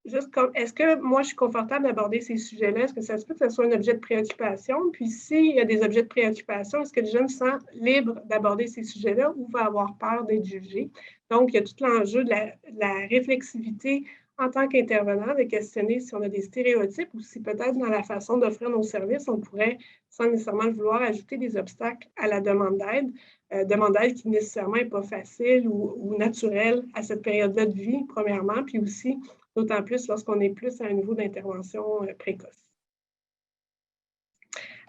juste comme, est-ce que moi, je suis confortable d'aborder ces sujets-là? Est-ce que ça se peut que ce soit un objet de préoccupation? Puis s'il y a des objets de préoccupation, est-ce que le jeune se sent libre d'aborder ces sujets-là ou va avoir peur d'être jugé? Donc, il y a tout l'enjeu de la réflexivité en tant qu'intervenant, de questionner si on a des stéréotypes ou si peut-être dans la façon d'offrir nos services, on pourrait, sans nécessairement le vouloir, ajouter des obstacles à la demande d'aide qui nécessairement n'est pas facile ou naturelle à cette période-là de vie, premièrement, puis aussi, d'autant plus lorsqu'on est plus à un niveau d'intervention précoce.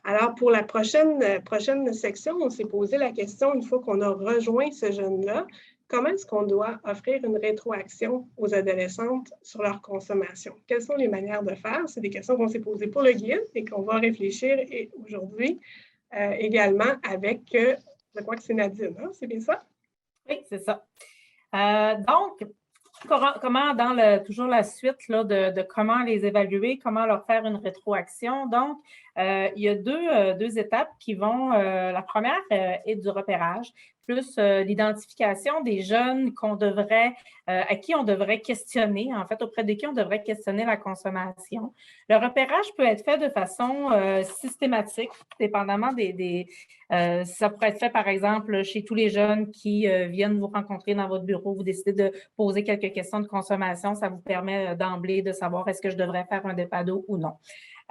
Alors, pour la prochaine section, on s'est posé la question, une fois qu'on a rejoint ce jeune-là, comment est-ce qu'on doit offrir une rétroaction aux adolescentes sur leur consommation? Quelles sont les manières de faire? C'est des questions qu'on s'est posées pour le guide et qu'on va réfléchir aujourd'hui également avec, je crois que c'est Nadine, hein? C'est bien ça? Oui, c'est ça. Donc, comment dans toujours la suite là, de comment les évaluer, comment leur faire une rétroaction. Donc, il y a deux étapes qui vont, la première est du repérage, plus l'identification des jeunes à qui on devrait questionner, en fait, auprès de qui on devrait questionner la consommation. Le repérage peut être fait de façon systématique, dépendamment ça pourrait être fait, par exemple, chez tous les jeunes qui viennent vous rencontrer dans votre bureau, vous décidez de poser quelques questions de consommation, ça vous permet d'emblée de savoir est-ce que je devrais faire un DEPADO ou non.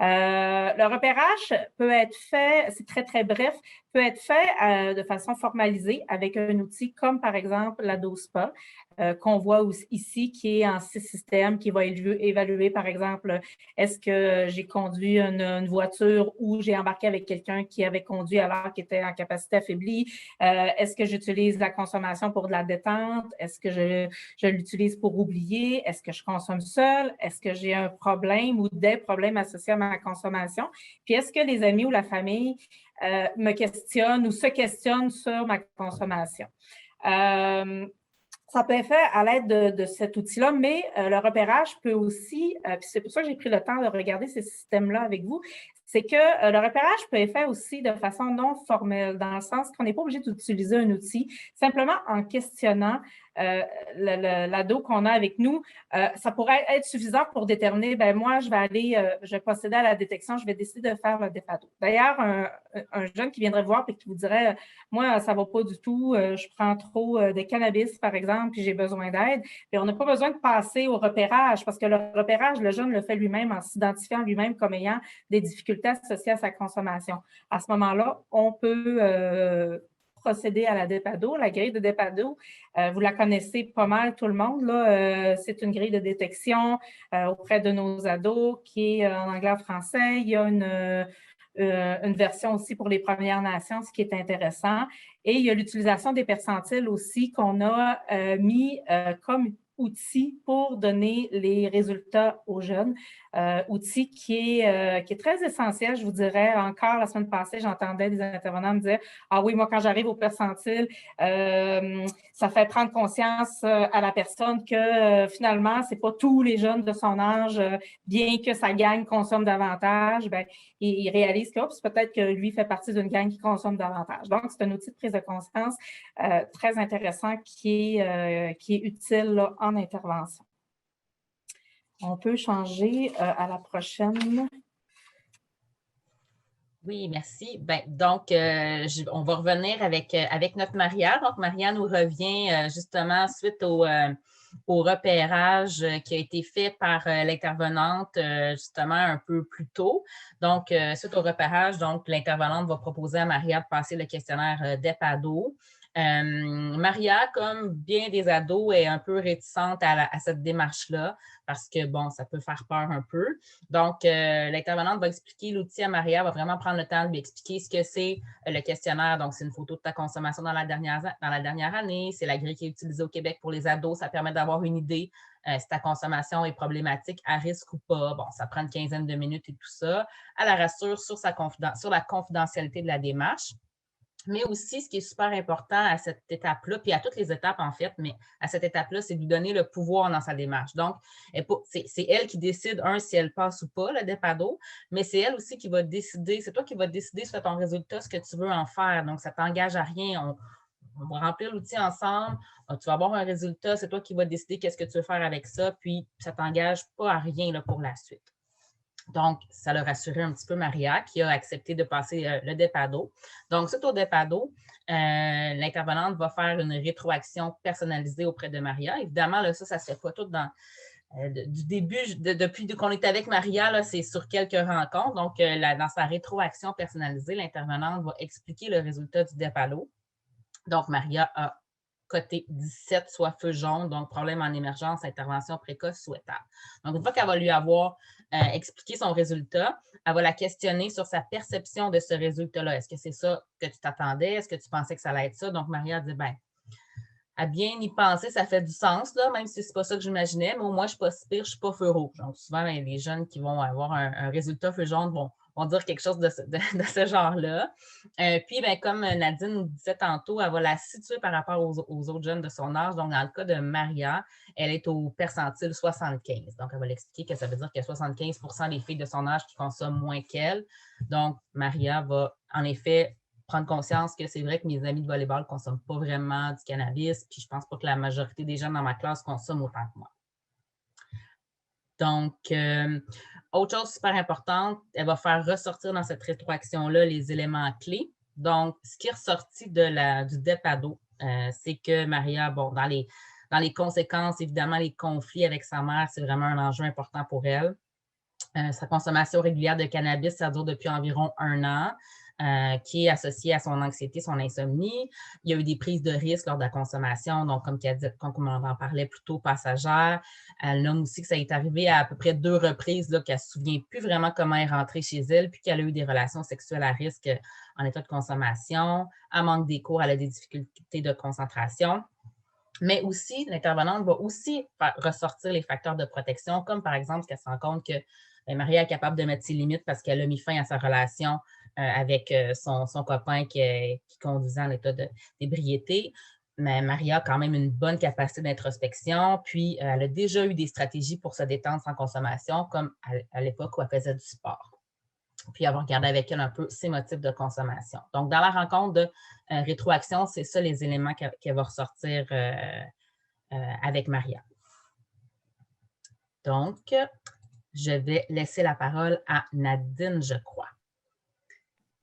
Le repérage peut être fait, c'est très, très bref, peut être fait de façon formalisée avec un outil comme, par exemple, la DOSPA, qu'on voit ici, qui est en 6 systèmes, qui va évaluer, par exemple, est-ce que j'ai conduit une voiture ou j'ai embarqué avec quelqu'un qui avait conduit alors qu'il était en capacité affaiblie? Est-ce que j'utilise la consommation pour de la détente? Est-ce que je l'utilise pour oublier? Est-ce que je consomme seule? Est-ce que j'ai un problème ou des problèmes associés à ma consommation? Puis est-ce que les amis ou la famille me questionnent ou se questionnent sur ma consommation? Ça peut être fait à l'aide de cet outil-là, mais le repérage peut aussi, puis c'est pour ça que j'ai pris le temps de regarder ces systèmes-là avec vous, c'est que le repérage peut être fait aussi de façon non formelle, dans le sens qu'on n'est pas obligé d'utiliser un outil, simplement en questionnant l'ado qu'on a avec nous, ça pourrait être suffisant pour déterminer, ben moi, je vais procéder à la détection, je vais décider de faire le DEPADO. D'ailleurs, un jeune qui viendrait voir et qui vous dirait, moi, ça ne va pas du tout, je prends trop de cannabis, par exemple, puis j'ai besoin d'aide, et on n'a pas besoin de passer au repérage, parce que le repérage, le jeune le fait lui-même en s'identifiant lui-même comme ayant des difficultés associées à sa consommation. À ce moment-là, on peut procéder à la DEPADO. La grille de DEPADO, vous la connaissez pas mal tout le monde. C'est une grille de détection auprès de nos ados qui est en anglais et français. Il y a une version aussi pour les Premières Nations, ce qui est intéressant. Et il y a l'utilisation des percentiles aussi qu'on a mis comme outil pour donner les résultats aux jeunes. Outil qui est très essentiel, je vous dirais. Encore la semaine passée, j'entendais des intervenants me dire « Ah oui, moi, quand j'arrive au percentile, ça fait prendre conscience à la personne que finalement, ce n'est pas tous les jeunes de son âge, bien que sa gang consomme davantage, ben, il réalise que peut-être que lui fait partie d'une gang qui consomme davantage. » Donc, c'est un outil de prise de conscience très intéressant qui est utile là, en intervention. On peut changer à la prochaine. Oui, merci. Donc, on va revenir avec notre Maria. Donc, Maria nous revient justement suite au repérage qui a été fait par l'intervenante justement un peu plus tôt. Donc, suite au repérage, donc l'intervenante va proposer à Maria de passer le questionnaire DEPADO. Maria, comme bien des ados, est un peu réticente à cette démarche-là parce que, bon, ça peut faire peur un peu. Donc, l'intervenante va expliquer l'outil à Maria, va vraiment prendre le temps de lui expliquer ce que c'est le questionnaire. Donc, c'est une photo de ta consommation dans la dernière année. C'est la grille qui est utilisée au Québec pour les ados. Ça permet d'avoir une idée si ta consommation est problématique, à risque ou pas. Bon, ça prend une quinzaine de minutes et tout ça. Elle la rassure sur la confidentialité de la démarche. Mais aussi, ce qui est super important à cette étape-là, puis à toutes les étapes en fait, mais à cette étape-là, c'est de lui donner le pouvoir dans sa démarche. Donc, c'est elle qui décide, si elle passe ou pas, le DEPADO, mais c'est elle aussi qui va décider, c'est toi qui vas décider sur ton résultat, ce que tu veux en faire. Donc, ça ne t'engage à rien. On va remplir l'outil ensemble, tu vas avoir un résultat, c'est toi qui vas décider qu'est-ce que tu veux faire avec ça, puis ça ne t'engage pas à rien là, pour la suite. Donc, ça l'a rassuré un petit peu Maria qui a accepté de passer le DEPADO. Donc, suite au DEPADO, l'intervenante va faire une rétroaction personnalisée auprès de Maria. Évidemment, là, ça ne se fait pas tout du début, depuis qu'on est avec Maria, c'est sur quelques rencontres. Donc, dans sa rétroaction personnalisée, l'intervenante va expliquer le résultat du DEPADO. Donc, Maria a coté 17, soit feu jaune, donc problème en émergence, intervention précoce souhaitable. Donc, une fois qu'elle va lui avoir expliqué son résultat, elle va la questionner sur sa perception de ce résultat-là. Est-ce que c'est ça que tu t'attendais? Est-ce que tu pensais que ça allait être ça? Donc, Maria dit, à bien y penser, ça fait du sens, là, même si ce n'est pas ça que j'imaginais, mais au moins, je ne suis pas si pire, je ne suis pas feu rouge. Donc, souvent, les jeunes qui vont avoir un résultat feu jaune vont dire quelque chose de ce genre-là. Puis, comme Nadine nous disait tantôt, elle va la situer par rapport aux autres jeunes de son âge. Donc, dans le cas de Maria, elle est au percentile 75. Donc, elle va l'expliquer que ça veut dire qu'il y a 75 des filles de son âge qui consomment moins qu'elle. Donc, Maria va, en effet, prendre conscience que c'est vrai que mes amis de volleyball ne consomment pas vraiment du cannabis, puis je ne pense pas que la majorité des jeunes dans ma classe consomment autant que moi. Donc, autre chose super importante, elle va faire ressortir dans cette rétroaction-là les éléments clés. Donc, ce qui est ressorti du DEPADO, c'est que Maria, dans les conséquences, évidemment, les conflits avec sa mère, c'est vraiment un enjeu important pour elle. Sa consommation régulière de cannabis, ça dure depuis environ 1 an. Qui est associée à son anxiété, son insomnie. Il y a eu des prises de risque lors de la consommation, donc comme on en parlait plus tôt, passagère. Elle nomme aussi que ça est arrivé à peu près 2 reprises qu'elle ne se souvient plus vraiment comment elle est rentrée chez elle, puis qu'elle a eu des relations sexuelles à risque en état de consommation. Elle manque des cours, elle a des difficultés de concentration. Mais aussi, l'intervenante va aussi faire ressortir les facteurs de protection, comme par exemple, qu'elle se rend compte que Maria est capable de mettre ses limites parce qu'elle a mis fin à sa relation avec son copain qui conduisait en état d'ébriété. Mais Maria a quand même une bonne capacité d'introspection, puis elle a déjà eu des stratégies pour se détendre sans consommation, comme à l'époque où elle faisait du sport. Puis avoir regardé avec elle un peu ses motifs de consommation. Donc, dans la rencontre de rétroaction, c'est ça les éléments qu'elle va ressortir avec Maria. Donc, je vais laisser la parole à Nadine, je crois.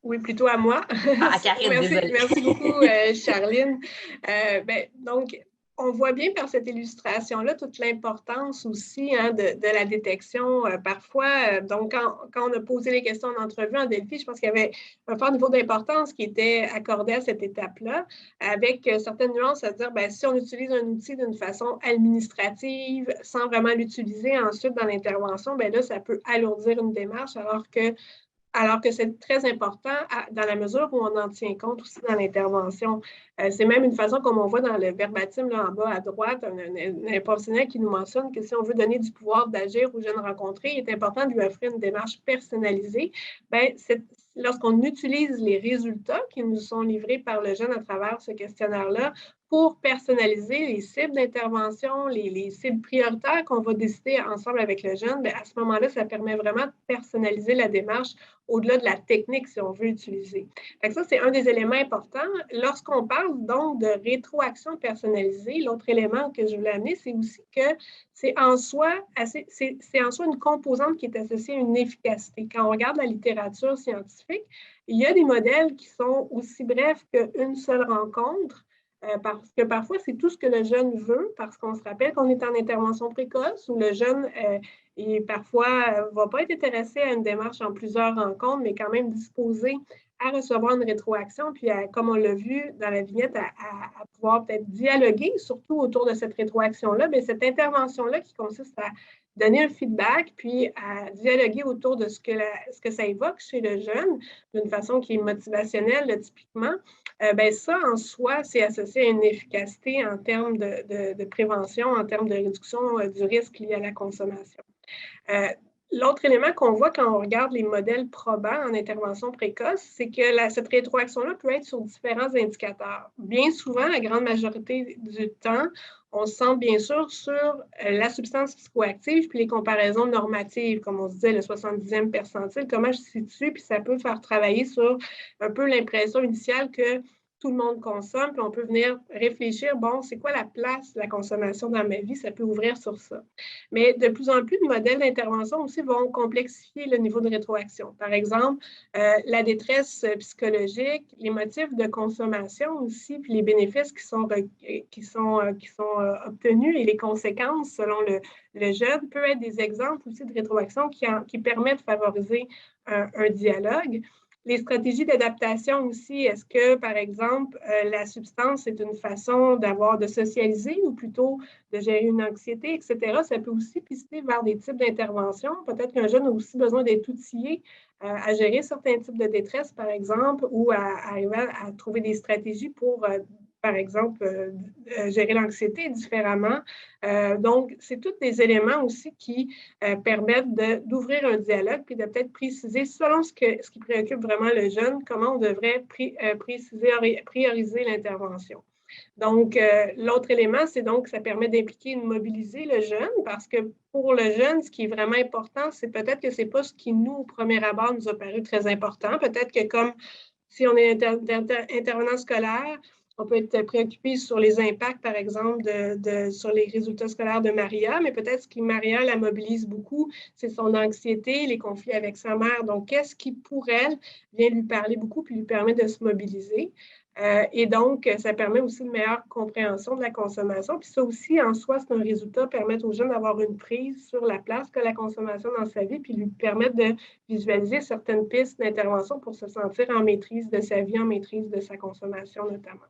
Oui, plutôt à moi. À Karine, désolée. Merci beaucoup, Charline. Donc, on voit bien par cette illustration-là toute l'importance aussi de la détection. Parfois, donc quand on a posé les questions en entrevue en Delphi, je pense qu'il y avait un fort niveau d'importance qui était accordé à cette étape-là, avec certaines nuances à dire, si on utilise un outil d'une façon administrative, sans vraiment l'utiliser ensuite dans l'intervention, là, ça peut alourdir une démarche, alors que c'est très important dans la mesure où on en tient compte aussi dans l'intervention. C'est même une façon, comme on voit dans le verbatim là, en bas à droite, un professionnel qui nous mentionne que si on veut donner du pouvoir d'agir aux jeunes rencontrés, il est important de lui offrir une démarche personnalisée. Lorsqu'on utilise les résultats qui nous sont livrés par le jeune à travers ce questionnaire-là pour personnaliser les cibles d'intervention, les cibles prioritaires qu'on va décider ensemble avec le jeune, à ce moment-là, ça permet vraiment de personnaliser la démarche au-delà de la technique, si on veut utiliser. Fait que ça, c'est un des éléments importants. Lorsqu'on parle donc de rétroaction personnalisée, l'autre élément que je voulais amener, c'est aussi que c'est en soi une composante qui est associée à une efficacité. Quand on regarde la littérature scientifique, il y a des modèles qui sont aussi brefs qu'une seule rencontre, parce que parfois, c'est tout ce que le jeune veut, parce qu'on se rappelle qu'on est en intervention précoce, où le jeune parfois ne va pas être intéressé à une démarche en plusieurs rencontres, mais quand même disposé à recevoir une rétroaction, puis comme on l'a vu dans la vignette, à pouvoir peut-être dialoguer, surtout autour de cette rétroaction-là, mais cette intervention-là qui consiste à donner un feedback, puis à dialoguer autour de ce que ça évoque chez le jeune, d'une façon qui est motivationnelle, là, typiquement, ben ça, en soi, c'est associé à une efficacité en termes de prévention, en termes de réduction du risque lié à la consommation. L'autre élément qu'on voit quand on regarde les modèles probants en intervention précoce, c'est que cette rétroaction-là peut être sur différents indicateurs. Bien souvent, la grande majorité du temps, on se centre bien sûr sur la substance psychoactive puis les comparaisons normatives, comme on se disait, le 70e percentile, comment je situe, puis ça peut faire travailler sur un peu l'impression initiale que tout le monde consomme, puis on peut venir réfléchir, bon, c'est quoi la place de la consommation dans ma vie? Ça peut ouvrir sur ça. Mais de plus en plus de modèles d'intervention aussi vont complexifier le niveau de rétroaction. Par exemple, la détresse psychologique, les motifs de consommation aussi, puis les bénéfices qui sont obtenus et les conséquences selon le jeune peuvent être des exemples aussi de rétroaction qui permettent de favoriser un dialogue. Les stratégies d'adaptation aussi, est-ce que, par exemple, la substance est une façon de socialiser ou plutôt de gérer une anxiété, etc. Ça peut aussi pister vers des types d'interventions. Peut-être qu'un jeune a aussi besoin d'être outillé à gérer certains types de détresse, par exemple, ou à arriver à trouver des stratégies pour par exemple, gérer l'anxiété différemment. Donc, c'est tous des éléments aussi qui permettent d'ouvrir un dialogue puis de peut-être préciser, selon ce qui préoccupe vraiment le jeune, comment on devrait prioriser l'intervention. Donc, l'autre élément, c'est donc que ça permet d'impliquer et de mobiliser le jeune parce que pour le jeune, ce qui est vraiment important, c'est peut-être que ce n'est pas ce qui, nous, au premier abord, nous a paru très important. Peut-être que comme si on est intervenant scolaire, on peut être préoccupé sur les impacts, par exemple, sur les résultats scolaires de Maria, mais peut-être ce qui, Maria, la mobilise beaucoup, c'est son anxiété, les conflits avec sa mère. Donc, qu'est-ce qui, pour elle, vient lui parler beaucoup puis lui permet de se mobiliser? Et donc, ça permet aussi une meilleure compréhension de la consommation. Puis ça aussi, en soi, c'est un résultat, permettre aux jeunes d'avoir une prise sur la place que la consommation dans sa vie, puis lui permettre de visualiser certaines pistes d'intervention pour se sentir en maîtrise de sa vie, en maîtrise de sa consommation notamment.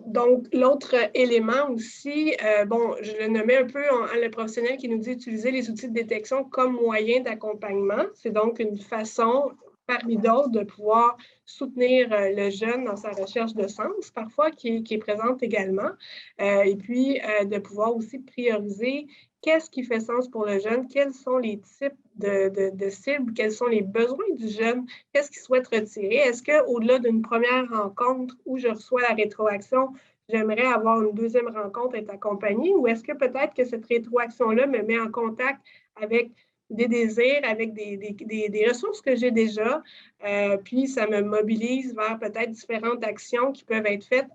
Donc, l'autre élément aussi, bon, je le nommais un peu le professionnel qui nous dit utiliser les outils de détection comme moyen d'accompagnement. C'est donc une façon, parmi d'autres, de pouvoir soutenir le jeune dans sa recherche de sens, parfois, qui est présente également, et puis de pouvoir aussi prioriser qu'est-ce qui fait sens pour le jeune, quels sont les types de cibles, quels sont les besoins du jeune, qu'est-ce qu'il souhaite retirer. Est-ce qu'au-delà d'une première rencontre où je reçois la rétroaction, j'aimerais avoir une deuxième rencontre, être accompagnée, ou est-ce que peut-être que cette rétroaction-là me met en contact avec des désirs, avec des ressources que j'ai déjà, puis ça me mobilise vers peut-être différentes actions qui peuvent être faites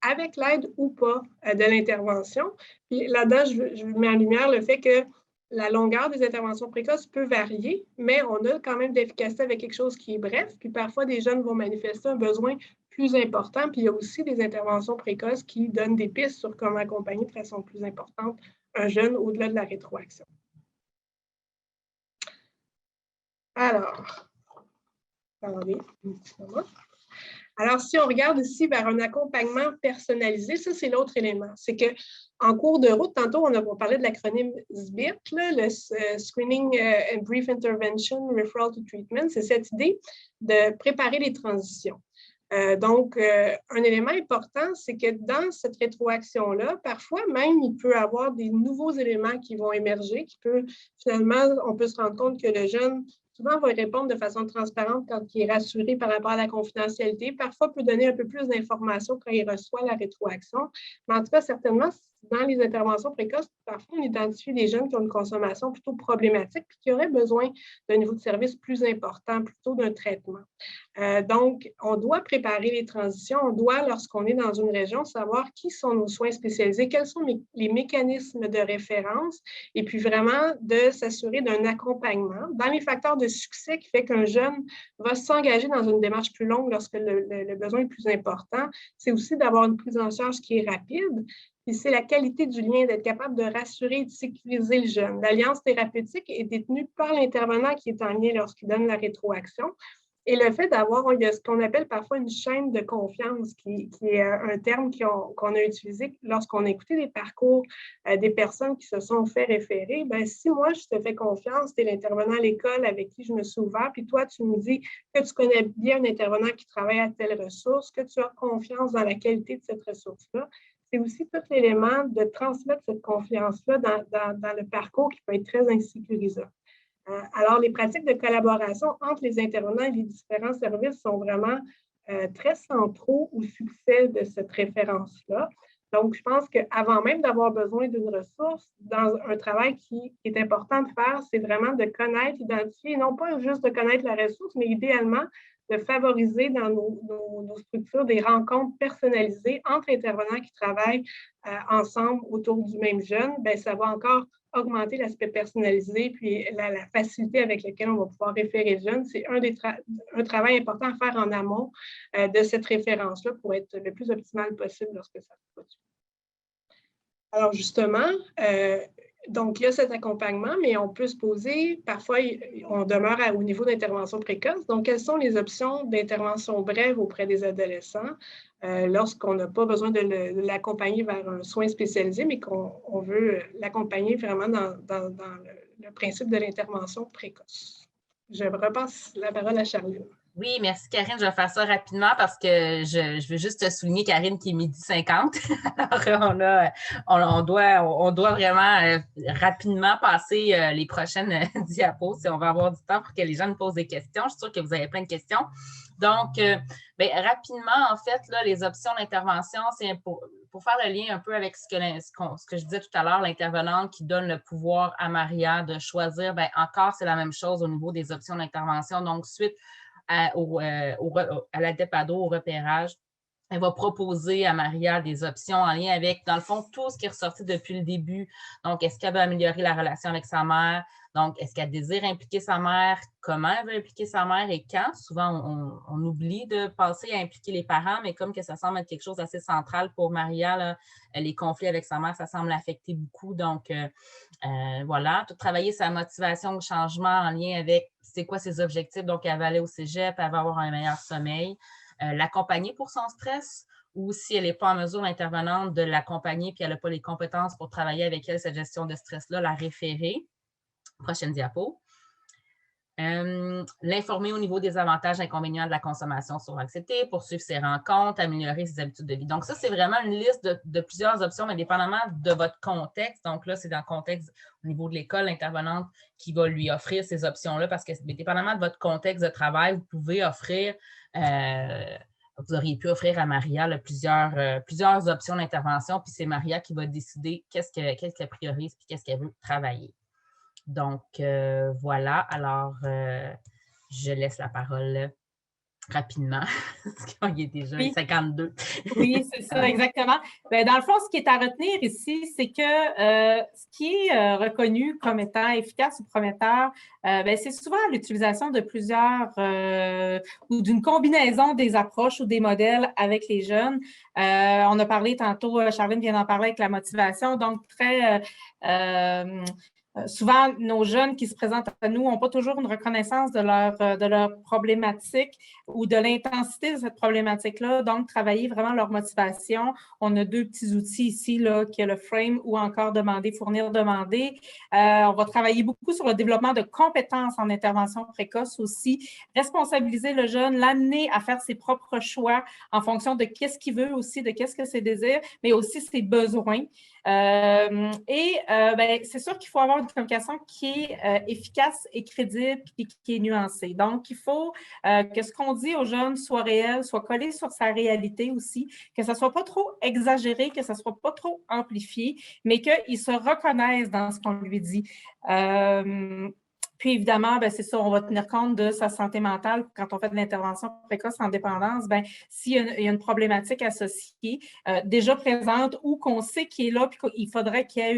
avec l'aide ou pas de l'intervention. Puis là-dedans, je mets en lumière le fait que la longueur des interventions précoces peut varier, mais on a quand même d'efficacité avec quelque chose qui est bref. Puis parfois, des jeunes vont manifester un besoin plus important. Puis il y a aussi des interventions précoces qui donnent des pistes sur comment accompagner de façon plus importante un jeune au-delà de la rétroaction. Alors, attendez un petit moment. Alors, si on regarde ici vers un accompagnement personnalisé, ça, c'est l'autre élément. C'est qu'en cours de route, tantôt, on a parlé de l'acronyme SBIT, le Screening and Brief Intervention Referral to Treatment. C'est cette idée de préparer les transitions. Donc, un élément important, c'est que dans cette rétroaction-là, parfois même, il peut y avoir des nouveaux éléments qui vont émerger, finalement, on peut se rendre compte que le jeune souvent va répondre de façon transparente quand il est rassuré par rapport à la confidentialité. Parfois, peut donner un peu plus d'informations quand il reçoit la rétroaction. Mais en tout cas, certainement, dans les interventions précoces, parfois, on identifie des jeunes qui ont une consommation plutôt problématique puis qui auraient besoin d'un niveau de service plus important, plutôt d'un traitement. Donc, on doit préparer les transitions. On doit, lorsqu'on est dans une région, savoir qui sont nos soins spécialisés, quels sont les mécanismes de référence, et puis vraiment de s'assurer d'un accompagnement dans les facteurs de succès qui fait qu'un jeune va s'engager dans une démarche plus longue lorsque le besoin est plus important. C'est aussi d'avoir une prise en charge qui est rapide. Puis c'est la qualité du lien, d'être capable de rassurer et de sécuriser le jeune. L'alliance thérapeutique est détenue par l'intervenant qui est en lien lorsqu'il donne la rétroaction. Et le fait d'avoir, il y a ce qu'on appelle parfois une chaîne de confiance, qui est un terme qu'on a utilisé lorsqu'on a écouté des parcours des personnes qui se sont fait référer. Bien, si moi, je te fais confiance, tu es l'intervenant à l'école avec qui je me suis ouvert, puis toi, tu me dis que tu connais bien un intervenant qui travaille à telle ressource, que tu as confiance dans la qualité de cette ressource-là, c'est aussi tout l'élément de transmettre cette confiance-là dans le parcours qui peut être très insécurisant. Alors, les pratiques de collaboration entre les intervenants et les différents services sont vraiment très centraux au succès de cette référence-là. Donc, je pense qu'avant même d'avoir besoin d'une ressource, dans un travail qui est important de faire, c'est vraiment de connaître, identifier, non pas juste de connaître la ressource, mais idéalement de favoriser dans nos structures des rencontres personnalisées entre intervenants qui travaillent ensemble autour du même jeune. Bien, ça va encore augmenter l'aspect personnalisé, puis la facilité avec laquelle on va pouvoir référer le jeune. C'est un travail important à faire en amont de cette référence-là pour être le plus optimal possible lorsque ça se produit. Alors justement, donc il y a cet accompagnement, mais on peut se poser, parfois on demeure au niveau d'intervention précoce. Donc, quelles sont les options d'intervention brève auprès des adolescents lorsqu'on n'a pas besoin de l'accompagner vers un soin spécialisé, mais qu'on veut l'accompagner vraiment dans le principe de l'intervention précoce. Je repasse la parole à Charline. Oui, merci Karine. Je vais faire ça rapidement parce que je veux juste souligner, Karine, qu'il est 12h50. Alors, on doit vraiment rapidement passer les prochaines diapos si on veut avoir du temps pour que les gens nous posent des questions. Je suis sûre que vous avez plein de questions. Donc, rapidement, en fait, là, les options d'intervention, c'est pour faire le lien un peu avec ce que je disais tout à l'heure, l'intervenante qui donne le pouvoir à Maria de choisir, encore, c'est la même chose au niveau des options d'intervention. Donc, suite à la DEPADO, au repérage, elle va proposer à Maria des options en lien avec, dans le fond, tout ce qui est ressorti depuis le début. Donc, est-ce qu'elle veut améliorer la relation avec sa mère? Donc, est-ce qu'elle désire impliquer sa mère? Comment elle veut impliquer sa mère et quand? Souvent, on oublie de penser à impliquer les parents, mais comme que ça semble être quelque chose d'assez central pour Maria, là, les conflits avec sa mère, ça semble l'affecter beaucoup. Donc, voilà, tout travailler sa motivation au changement en lien avec c'est quoi ses objectifs. Donc, elle va aller au cégep, elle va avoir un meilleur sommeil. L'accompagner pour son stress ou si elle n'est pas en mesure, l'intervenante, de l'accompagner puis elle n'a pas les compétences pour travailler avec elle, cette gestion de stress-là, la référer. Prochaine diapo. L'informer au niveau des avantages et inconvénients de la consommation sur l'anxiété, poursuivre ses rencontres, améliorer ses habitudes de vie. Donc, ça, c'est vraiment une liste de plusieurs options, mais dépendamment de votre contexte. Donc, là, c'est dans le contexte au niveau de l'école, l'intervenante qui va lui offrir ces options-là parce que, dépendamment de votre contexte de travail, vous pouvez offrir, vous auriez pu offrir à Maria là, plusieurs options d'intervention, puis c'est Maria qui va décider qu'est-ce qu'elle priorise puis qu'est-ce qu'elle veut travailler. Donc, voilà. Alors, je laisse la parole rapidement, parce qu'il est déjà 52. Oui, c'est ça, exactement. Bien, dans le fond, ce qui est à retenir ici, c'est que ce qui est reconnu comme étant efficace ou prometteur, c'est souvent l'utilisation de plusieurs ou d'une combinaison des approches ou des modèles avec les jeunes. On a parlé tantôt, Charline vient d'en parler avec la motivation, donc très... souvent, nos jeunes qui se présentent à nous n'ont pas toujours une reconnaissance de leur problématique ou de l'intensité de cette problématique-là. Donc, travailler vraiment leur motivation. On a 2 petits outils ici, là, qui est le frame ou encore demander, fournir, demander. On va travailler beaucoup sur le développement de compétences en intervention précoce aussi. Responsabiliser le jeune, l'amener à faire ses propres choix en fonction de qu'est-ce qu'il veut aussi, de qu'est-ce que ses désirs, mais aussi ses besoins. C'est sûr qu'il faut avoir une communication qui est efficace et crédible et qui est nuancée. Donc, il faut que ce qu'on dit aux jeunes soit réel, soit collé sur sa réalité aussi, que ça ne soit pas trop exagéré, que ça ne soit pas trop amplifié, mais qu'ils se reconnaissent dans ce qu'on lui dit. Puis évidemment, c'est ça, on va tenir compte de sa santé mentale quand on fait de l'intervention précoce en dépendance. S'il y a une problématique associée déjà présente ou qu'on sait qu'il est là, puis qu'il faudrait qu'il y ait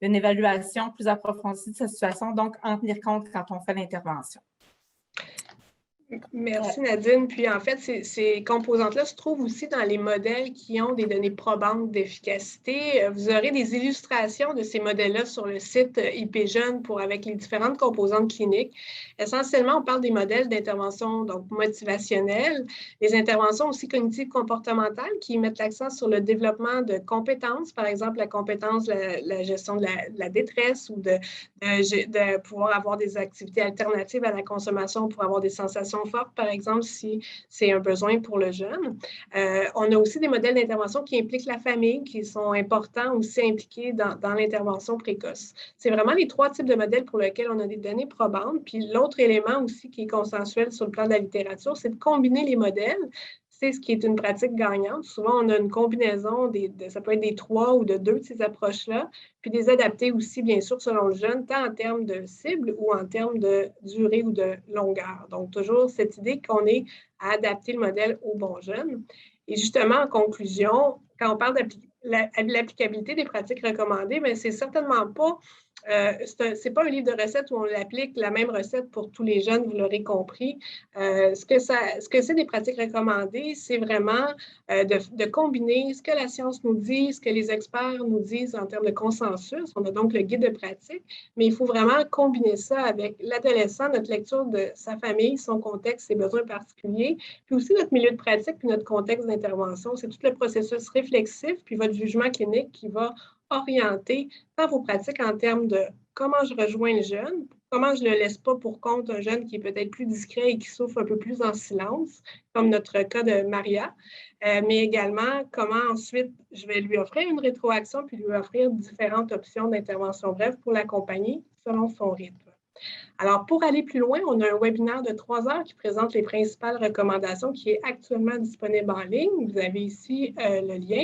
une évaluation plus approfondie de cette situation, donc en tenir compte quand on fait l'intervention. Merci Nadine. Puis en fait, ces composantes-là se trouvent aussi dans les modèles qui ont des données probantes d'efficacité. Vous aurez des illustrations de ces modèles-là sur le site IPJeune avec les différentes composantes cliniques. Essentiellement, on parle des modèles d'intervention donc motivationnelles, les interventions aussi cognitives comportementales qui mettent l'accent sur le développement de compétences, par exemple la compétence, la gestion de la détresse ou de pouvoir avoir des activités alternatives à la consommation pour avoir des sensations fortes, par exemple, si c'est un besoin pour le jeune. On a aussi des modèles d'intervention qui impliquent la famille, qui sont importants aussi impliqués dans l'intervention précoce. C'est vraiment les 3 types de modèles pour lesquels on a des données probantes. Puis l'autre élément aussi qui est consensuel sur le plan de la littérature, c'est de combiner les modèles. C'est ce qui est une pratique gagnante. Souvent, on a une combinaison, ça peut être des 3 ou de 2 de ces approches-là, puis des adaptés aussi, bien sûr, selon le jeune, tant en termes de cible ou en termes de durée ou de longueur. Donc, toujours cette idée qu'on est à adapter le modèle au bon jeune. Et justement, en conclusion, quand on parle de l'applicabilité des pratiques recommandées, bien, c'est certainement pas c'est pas un livre de recettes où on applique la même recette pour tous les jeunes, vous l'aurez compris. Ce que c'est des pratiques recommandées, c'est vraiment de combiner ce que la science nous dit, ce que les experts nous disent en termes de consensus. On a donc le guide de pratique, mais il faut vraiment combiner ça avec l'adolescent, notre lecture de sa famille, son contexte, ses besoins particuliers, puis aussi notre milieu de pratique, puis notre contexte d'intervention. C'est tout le processus réflexif, puis votre jugement clinique qui va orienter dans vos pratiques en termes de comment je rejoins le jeune, comment je ne le laisse pas pour compte un jeune qui est peut-être plus discret et qui souffre un peu plus en silence, comme notre cas de Maria, mais également comment ensuite je vais lui offrir une rétroaction puis lui offrir différentes options d'intervention brève pour l'accompagner selon son rythme. Alors, pour aller plus loin, on a un webinaire de 3 heures qui présente les principales recommandations qui est actuellement disponible en ligne. Vous avez ici le lien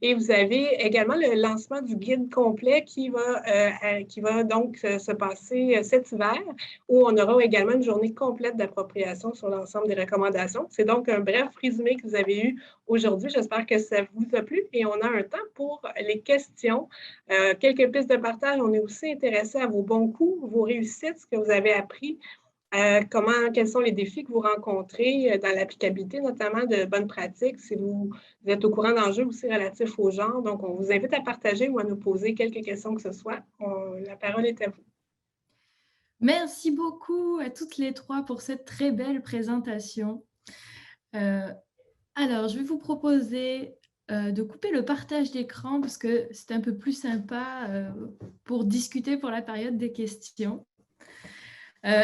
et vous avez également le lancement du guide complet qui va donc se passer cet hiver où on aura également une journée complète d'appropriation sur l'ensemble des recommandations. C'est donc un bref résumé que vous avez eu aujourd'hui. J'espère que ça vous a plu et on a un temps pour les questions. Quelques pistes de partage. On est aussi intéressé à vos bons coups, vos réussites, ce que vous avez appris, quels sont les défis que vous rencontrez dans l'applicabilité, notamment de bonnes pratiques, si vous êtes au courant d'enjeux aussi relatifs au genre. Donc, on vous invite à partager ou à nous poser quelques questions que ce soit. La parole est à vous. Merci beaucoup à toutes les 3 pour cette très belle présentation. Alors, je vais vous proposer de couper le partage d'écran parce que c'est un peu plus sympa pour discuter pour la période des questions.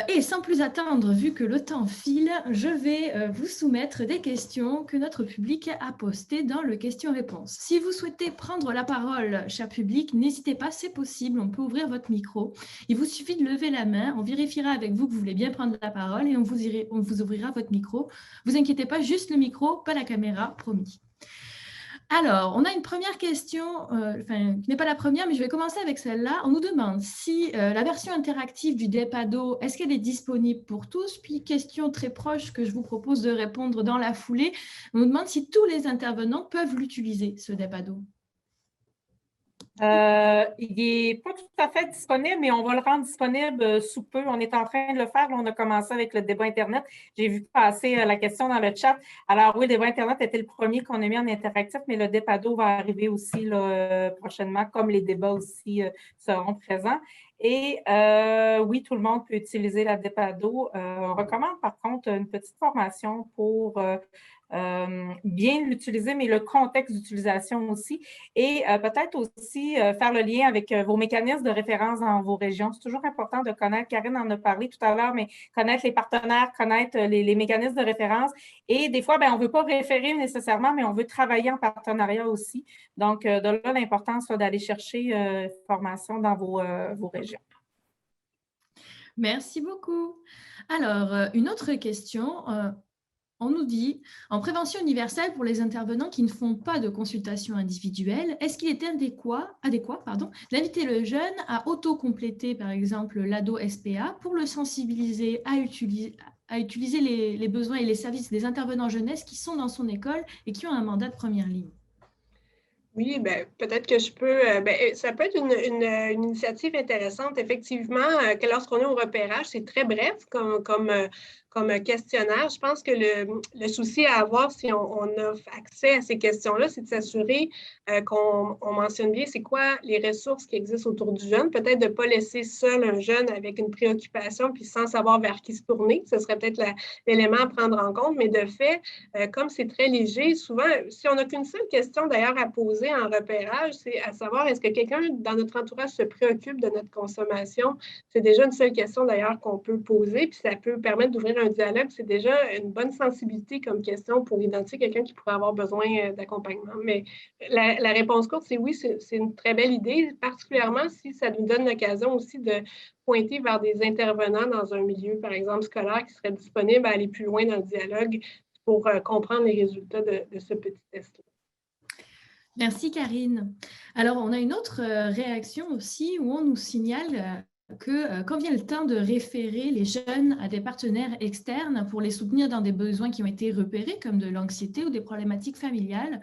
Et sans plus attendre, vu que le temps file, je vais vous soumettre des questions que notre public a postées dans le question-réponse. Si vous souhaitez prendre la parole, cher public, n'hésitez pas, c'est possible, on peut ouvrir votre micro. Il vous suffit de lever la main, on vérifiera avec vous que vous voulez bien prendre la parole et on vous ouvrira votre micro. Vous inquiétez pas, juste le micro, pas la caméra, promis. Alors, on a une première question, qui n'est pas la première, mais je vais commencer avec celle-là. On nous demande si la version interactive du DEPADO, est-ce qu'elle est disponible pour tous? Puis, question très proche que je vous propose de répondre dans la foulée. On nous demande si tous les intervenants peuvent l'utiliser, ce DEPADO. Il n'est pas tout à fait disponible, mais on va le rendre disponible sous peu. On est en train de le faire. Là, on a commencé avec le débat Internet. J'ai vu passer la question dans le chat. Alors oui, le débat Internet était le premier qu'on a mis en interactif, mais le DEPADO va arriver aussi là, prochainement, comme les débats aussi seront présents. Et oui, tout le monde peut utiliser la DEPADO. On recommande par contre une petite formation pour bien l'utiliser, mais le contexte d'utilisation aussi. Et peut-être aussi faire le lien avec vos mécanismes de référence dans vos régions. C'est toujours important de connaître, Karine en a parlé tout à l'heure, mais connaître les partenaires, connaître les mécanismes de référence. Et des fois, on ne veut pas référer nécessairement, mais on veut travailler en partenariat aussi. Donc, de là, l'importance d'aller chercher formation dans vos régions. Merci beaucoup. Alors, une autre question. On nous dit, en prévention universelle pour les intervenants qui ne font pas de consultation individuelle, est-ce qu'il est adéquat d'inviter le jeune à auto-compléter, par exemple, l'ADO SPA pour le sensibiliser à utiliser les besoins et les services des intervenants jeunesse qui sont dans son école et qui ont un mandat de première ligne? Oui, peut-être que je peux. Ça peut être une initiative intéressante. Effectivement, que lorsqu'on est au repérage, c'est très bref comme un questionnaire. Je pense que le souci à avoir si on a accès à ces questions-là, c'est de s'assurer qu'on mentionne bien c'est quoi les ressources qui existent autour du jeune. Peut-être de ne pas laisser seul un jeune avec une préoccupation puis sans savoir vers qui se tourner. Ce serait peut-être l'élément à prendre en compte, mais de fait, comme c'est très léger, souvent, si on n'a qu'une seule question d'ailleurs à poser en repérage, c'est à savoir est-ce que quelqu'un dans notre entourage se préoccupe de notre consommation? C'est déjà une seule question d'ailleurs qu'on peut poser, puis ça peut permettre d'ouvrir un dialogue. C'est déjà une bonne sensibilité comme question pour identifier quelqu'un qui pourrait avoir besoin d'accompagnement. Mais la réponse courte, c'est oui, c'est une très belle idée, particulièrement si ça nous donne l'occasion aussi de pointer vers des intervenants dans un milieu, par exemple, scolaire, qui seraient disponibles à aller plus loin dans le dialogue pour comprendre les résultats de ce petit test-là. Merci, Karine. Alors, on a une autre réaction aussi où on nous signale que quand vient le temps de référer les jeunes à des partenaires externes pour les soutenir dans des besoins qui ont été repérés, comme de l'anxiété ou des problématiques familiales,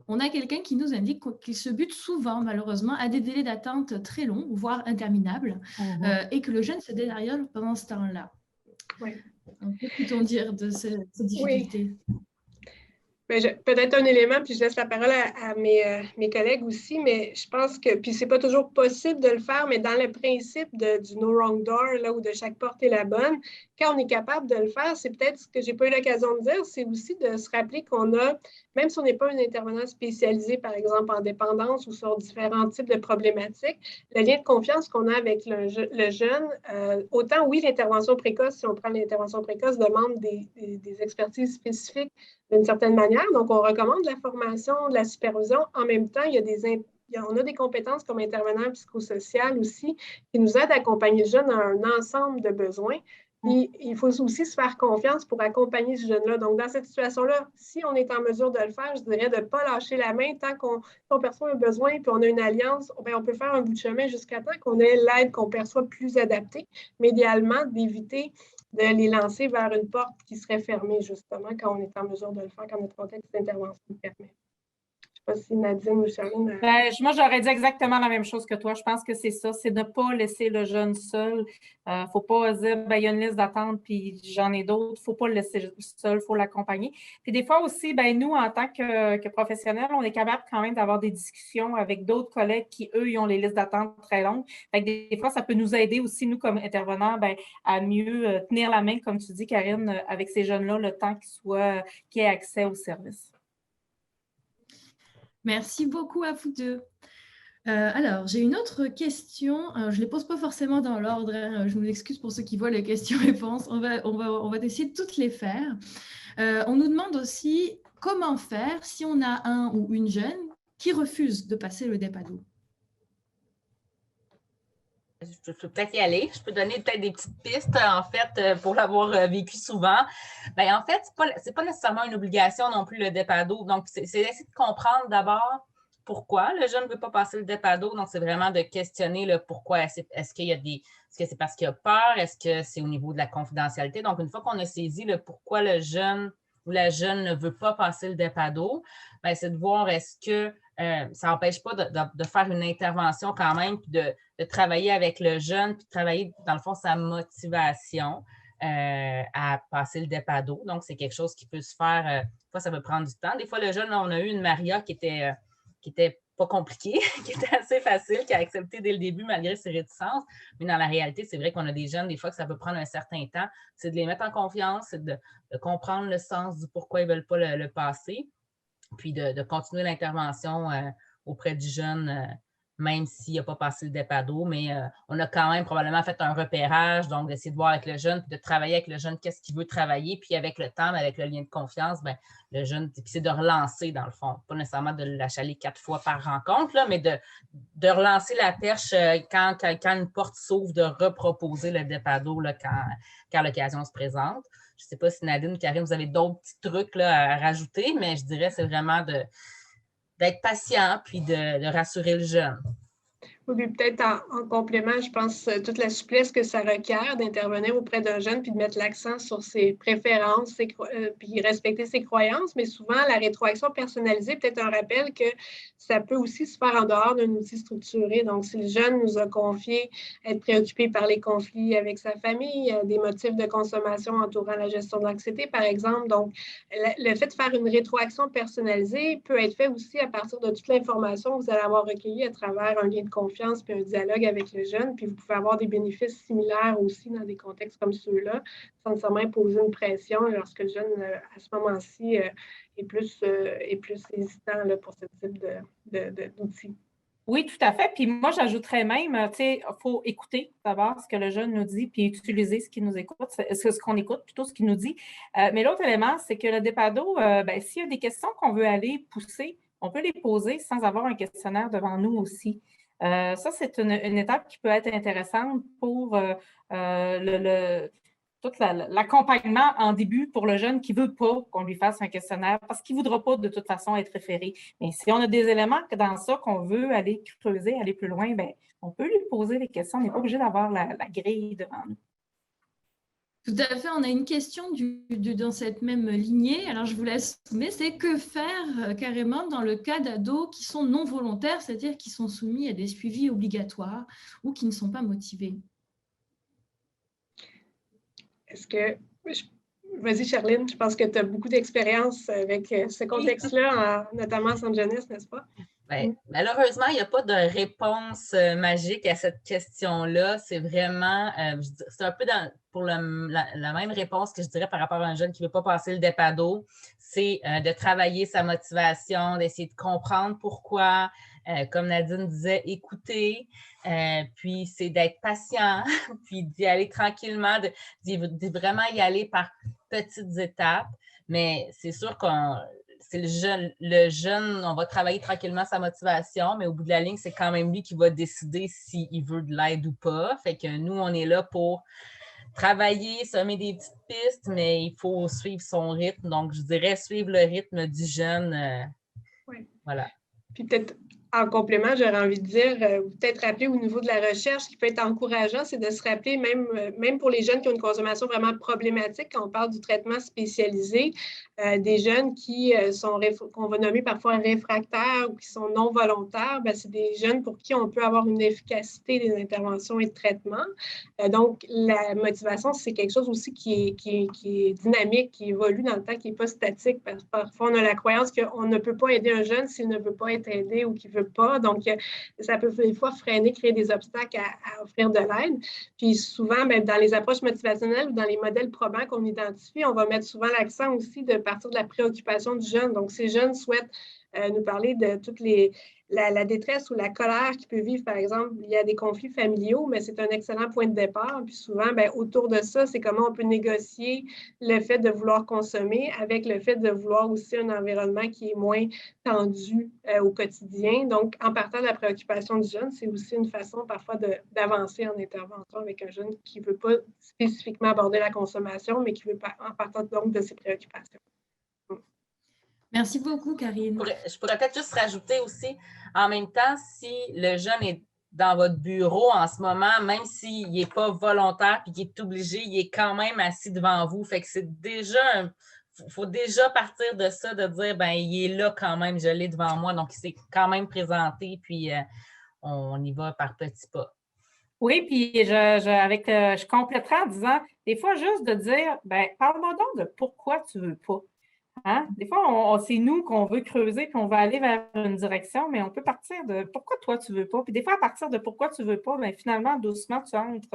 on a quelqu'un qui nous indique qu'il se bute souvent, malheureusement, à des délais d'attente très longs, voire interminables, et que le jeune se détériore pendant ce temps-là. Oui. Que peut-on dire de ces difficultés? Oui. Peut-être un élément, puis je laisse la parole à mes collègues aussi, mais je pense que, puis c'est pas toujours possible de le faire, mais dans le principe du no wrong door, là, où de chaque porte est la bonne, quand on est capable de le faire, c'est peut-être ce que j'ai pas eu l'occasion de dire, c'est aussi de se rappeler qu'on a, même si on n'est pas un intervenant spécialisé, par exemple, en dépendance ou sur différents types de problématiques, le lien de confiance qu'on a avec le jeune, autant, oui, l'intervention précoce, si on prend l'intervention précoce, demande des expertises spécifiques d'une certaine manière. Donc, on recommande la formation, de la supervision. En même temps, on a des compétences comme intervenant psychosocial aussi qui nous aident à accompagner le jeune dans un ensemble de besoins. Puis, il faut aussi se faire confiance pour accompagner ce jeune-là. Donc, dans cette situation-là, si on est en mesure de le faire, je dirais de ne pas lâcher la main tant qu'on perçoit un besoin puis on a une alliance, bien, on peut faire un bout de chemin jusqu'à temps qu'on ait l'aide qu'on perçoit plus adaptée, mais idéalement, d'éviter de les lancer vers une porte qui serait fermée, justement, quand on est en mesure de le faire, quand notre contexte d'intervention le permet. Je ne sais pas si Nadine ou Charline... Moi, j'aurais dit exactement la même chose que toi. Je pense que c'est ça, c'est de ne pas laisser le jeune seul. Il ne faut pas dire, il y a une liste d'attente, puis j'en ai d'autres. Il ne faut pas le laisser seul, il faut l'accompagner. Puis des fois aussi, nous, en tant que professionnels, on est capable quand même d'avoir des discussions avec d'autres collègues qui, eux, ils ont les listes d'attente très longues. Fait que des fois, ça peut nous aider aussi, nous, comme intervenants, à mieux tenir la main, comme tu dis, Karine, avec ces jeunes-là, le temps qu'ils aient accès aux services. Merci beaucoup à vous deux. Alors, j'ai une autre question. Je ne les pose pas forcément dans l'ordre. Hein. Je vous excuse pour ceux qui voient les questions-réponses. On va essayer de toutes les faire. On nous demande aussi comment faire si on a un ou une jeune qui refuse de passer le DEPADO. Je peux peut-être y aller. Je peux donner peut-être des petites pistes, en fait, pour l'avoir vécu souvent. En fait, c'est pas nécessairement une obligation non plus, le DEPADO. Donc, c'est essayer de comprendre d'abord pourquoi le jeune ne veut pas passer le DEPADO. Donc, c'est vraiment de questionner le pourquoi. Est-ce que c'est parce qu'il a peur? Est-ce que c'est au niveau de la confidentialité? Donc, une fois qu'on a saisi le pourquoi le jeune ou la jeune ne veut pas passer le DEPADO, c'est de voir est-ce que ça n'empêche pas de faire une intervention quand même, puis de travailler avec le jeune, puis de travailler, dans le fond, sa motivation à passer le DEPADO. Donc, c'est quelque chose qui peut se faire, des fois, ça peut prendre du temps. Des fois, le jeune, on a eu une Maria qui était pas compliquée, qui était assez facile, qui a accepté dès le début malgré ses réticences. Mais dans la réalité, c'est vrai qu'on a des jeunes, des fois, que ça peut prendre un certain temps. C'est de les mettre en confiance, c'est de comprendre le sens du pourquoi ils ne veulent pas le passer, puis de continuer l'intervention auprès du jeune, même s'il n'a pas passé le DEPADO, mais on a quand même probablement fait un repérage, donc d'essayer de voir avec le jeune, puis de travailler avec le jeune, qu'est-ce qu'il veut travailler, puis avec le temps, avec le lien de confiance, le jeune, puis c'est de relancer dans le fond, pas nécessairement de l'achaler 4 fois par rencontre, là, mais de relancer la perche quand une porte s'ouvre, de reproposer le DEPADO là, quand l'occasion se présente. Je ne sais pas si Nadine ou Karine, vous avez d'autres petits trucs là, à rajouter, mais je dirais que c'est vraiment d'être patient puis de rassurer le jeune. Oui, peut-être en complément, je pense toute la souplesse que ça requiert d'intervenir auprès d'un jeune puis de mettre l'accent sur ses préférences, puis respecter ses croyances, mais souvent la rétroaction personnalisée, peut-être un rappel que ça peut aussi se faire en dehors d'un outil structuré. Donc, si le jeune nous a confié être préoccupé par les conflits avec sa famille, des motifs de consommation entourant la gestion de l'anxiété, par exemple, donc le fait de faire une rétroaction personnalisée peut être fait aussi à partir de toute l'information que vous allez avoir recueillie à travers un lien de confiance puis un dialogue avec le jeune, puis vous pouvez avoir des bénéfices similaires aussi dans des contextes comme ceux-là, sans nécessairement imposer une pression lorsque le jeune, à ce moment-ci, est plus hésitant là, pour ce type d'outils. Oui, tout à fait. Puis moi, j'ajouterais même, tu sais, il faut écouter d'abord ce que le jeune nous dit, puis utiliser ce qu'il nous écoute, ce qu'on écoute, plutôt ce qu'il nous dit. Mais l'autre élément, c'est que le DEPADO, s'il y a des questions qu'on veut aller pousser, on peut les poser sans avoir un questionnaire devant nous aussi. Ça, c'est une étape qui peut être intéressante pour tout l'accompagnement en début pour le jeune qui ne veut pas qu'on lui fasse un questionnaire parce qu'il ne voudra pas de toute façon être référé. Mais si on a des éléments dans ça qu'on veut aller creuser, aller plus loin, bien, on peut lui poser les questions. On n'est pas obligé d'avoir la grille devant nous. Tout à fait, on a une question dans cette même lignée. Alors, je vous laisse soumettre, c'est que faire carrément dans le cas d'ados qui sont non volontaires, c'est-à-dire qui sont soumis à des suivis obligatoires ou qui ne sont pas motivés? Est-ce que... Vas-y, Charline, je pense que tu as beaucoup d'expérience avec ce contexte-là, notamment en centre jeunesse, n'est-ce pas? Bien, malheureusement, il n'y a pas de réponse magique à cette question-là. C'est vraiment, c'est un peu pour la même réponse que je dirais par rapport à un jeune qui ne veut pas passer le DEPADO. C'est de travailler sa motivation, d'essayer de comprendre pourquoi, comme Nadine disait, écouter, puis c'est d'être patient, puis d'y aller tranquillement, de vraiment y aller par petites étapes. Mais c'est sûr qu'on... C'est le jeune, on va travailler tranquillement sa motivation, mais au bout de la ligne, c'est quand même lui qui va décider s'il veut de l'aide ou pas. Fait que nous, on est là pour travailler, semer des petites pistes, mais il faut suivre son rythme. Donc, je dirais suivre le rythme du jeune. Oui. Voilà. Puis peut-être en complément, j'aurais envie de dire, peut-être rappeler au niveau de la recherche, ce qui peut être encourageant, c'est de se rappeler, même pour les jeunes qui ont une consommation vraiment problématique, quand on parle du traitement spécialisé, des jeunes qu'on va nommer parfois réfractaires ou qui sont non volontaires, bien, c'est des jeunes pour qui on peut avoir une efficacité des interventions et de traitements. Donc, la motivation, c'est quelque chose aussi qui est dynamique, qui évolue dans le temps, qui n'est pas statique. Parce que parfois, on a la croyance qu'on ne peut pas aider un jeune s'il ne veut pas être aidé ou qu'il ne veut pas. Donc, ça peut des fois freiner, créer des obstacles à offrir de l'aide. Puis souvent, bien, dans les approches motivationnelles ou dans les modèles probants qu'on identifie, on va mettre souvent l'accent aussi de partir de la préoccupation du jeune. Donc, ces jeunes souhaitent nous parler de toute la détresse ou la colère qu'ils peuvent vivre, par exemple, il y a des conflits familiaux, mais c'est un excellent point de départ. Puis souvent, bien, autour de ça, c'est comment on peut négocier le fait de vouloir consommer avec le fait de vouloir aussi un environnement qui est moins tendu au quotidien. Donc, en partant de la préoccupation du jeune, c'est aussi une façon parfois d'avancer en intervention avec un jeune qui ne veut pas spécifiquement aborder la consommation, mais qui veut en partant donc de ses préoccupations. Merci beaucoup, Karine. Je pourrais peut-être juste rajouter aussi, en même temps, si le jeune est dans votre bureau en ce moment, même s'il n'est pas volontaire et qu'il est obligé, il est quand même assis devant vous. Fait que c'est déjà, il faut déjà partir de ça, de dire, ben il est là quand même, je l'ai devant moi, donc il s'est quand même présenté, puis on y va par petits pas. Oui, puis je compléterai en disant, des fois, juste de dire, ben parle-moi donc de pourquoi tu ne veux pas. Hein? Des fois, c'est nous qu'on veut creuser puis on va aller vers une direction, mais on peut partir de pourquoi toi tu ne veux pas. Puis des fois, à partir de pourquoi tu ne veux pas, bien, finalement, doucement, tu entres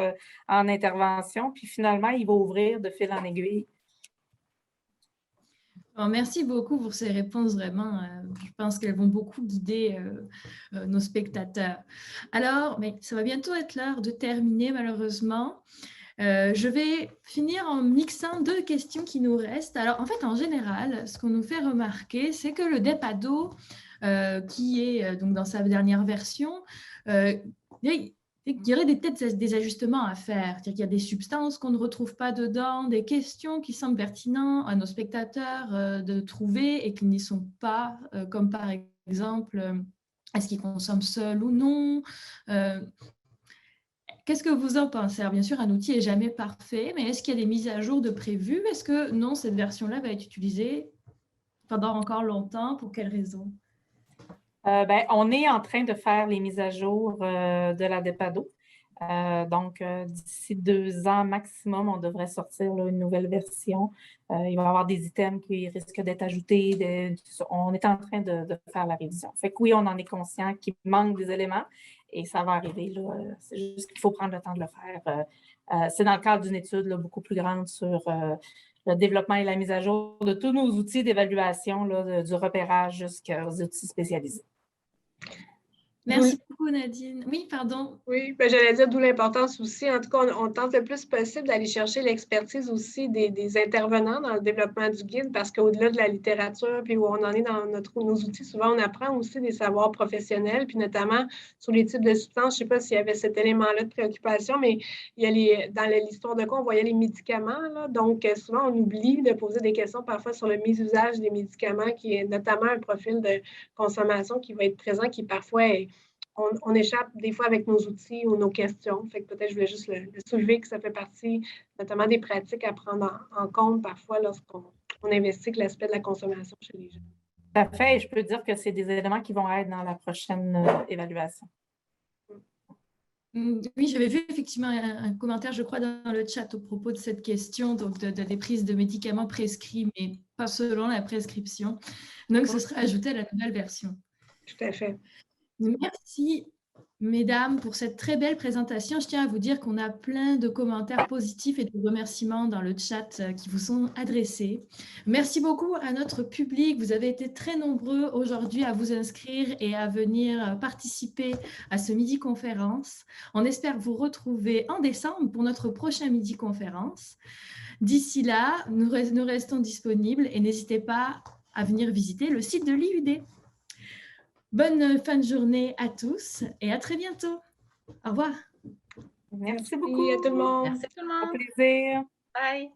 en intervention, puis finalement, il va ouvrir de fil en aiguille. Alors, merci beaucoup pour ces réponses, vraiment. Je pense qu'elles vont beaucoup guider nos spectateurs. Alors, mais ça va bientôt être l'heure de terminer, malheureusement. Je vais finir en mixant deux questions qui nous restent. Alors, en fait, en général, ce qu'on nous fait remarquer, c'est que le DEPADO, qui est donc dans sa dernière version, il y aurait peut-être des ajustements à faire. C'est-à-dire qu'il y a des substances qu'on ne retrouve pas dedans, des questions qui semblent pertinentes à nos spectateurs de trouver et qui n'y sont pas, comme par exemple Est-ce qu'ils consomment seuls ou non? Qu'est-ce que vous en pensez? Alors, bien sûr, un outil n'est jamais parfait, mais est-ce qu'il y a des mises à jour de prévues? Est-ce que non, cette version-là va être utilisée pendant encore longtemps? Pour quelles raisons? On est en train de faire les mises à jour de la DEPADO. Donc, d'ici 2 ans maximum, on devrait sortir là, une nouvelle version. Il va y avoir des items qui risquent d'être ajoutés. On est en train de faire la révision. Fait que oui, on en est conscient qu'il manque des éléments et ça va arriver. Là, c'est juste qu'il faut prendre le temps de le faire. C'est dans le cadre d'une étude là, beaucoup plus grande sur le développement et la mise à jour de tous nos outils d'évaluation, là, du repérage jusqu'aux outils spécialisés. Merci beaucoup, Nadine. Oui, pardon. Oui, j'allais dire d'où l'importance aussi. En tout cas, on tente le plus possible d'aller chercher l'expertise aussi des intervenants dans le développement du guide parce qu'au-delà de la littérature, puis où on en est dans nos outils, souvent on apprend aussi des savoirs professionnels, puis notamment sur les types de substances. Je ne sais pas s'il y avait cet élément-là de préoccupation, mais il y a dans l'histoire de quoi on voyait les médicaments. Là, donc, souvent, on oublie de poser des questions parfois sur le mésusage des médicaments, qui est notamment un profil de consommation qui va être présent, qui parfois on échappe des fois avec nos outils ou nos questions. Fait que peut-être je voulais juste le soulever que ça fait partie notamment des pratiques à prendre en compte parfois lorsqu'on investigue l'aspect de la consommation chez les jeunes. Tout à fait. Et je peux dire que c'est des éléments qui vont être dans la prochaine évaluation. Oui, j'avais vu effectivement un commentaire, je crois, dans le chat au propos de cette question, donc des prises de médicaments prescrits, mais pas selon la prescription. Donc, ce sera ajouté à la nouvelle version. Tout à fait. Merci, mesdames, pour cette très belle présentation. Je tiens à vous dire qu'on a plein de commentaires positifs et de remerciements dans le chat qui vous sont adressés. Merci beaucoup à notre public. Vous avez été très nombreux aujourd'hui à vous inscrire et à venir participer à ce midi-conférence. On espère vous retrouver en décembre pour notre prochain midi-conférence. D'ici là, nous restons disponibles et n'hésitez pas à venir visiter le site de l'IUD. Bonne fin de journée à tous et à très bientôt. Au revoir. Merci beaucoup. À tout le monde. Merci tout le monde. Au plaisir. Bye.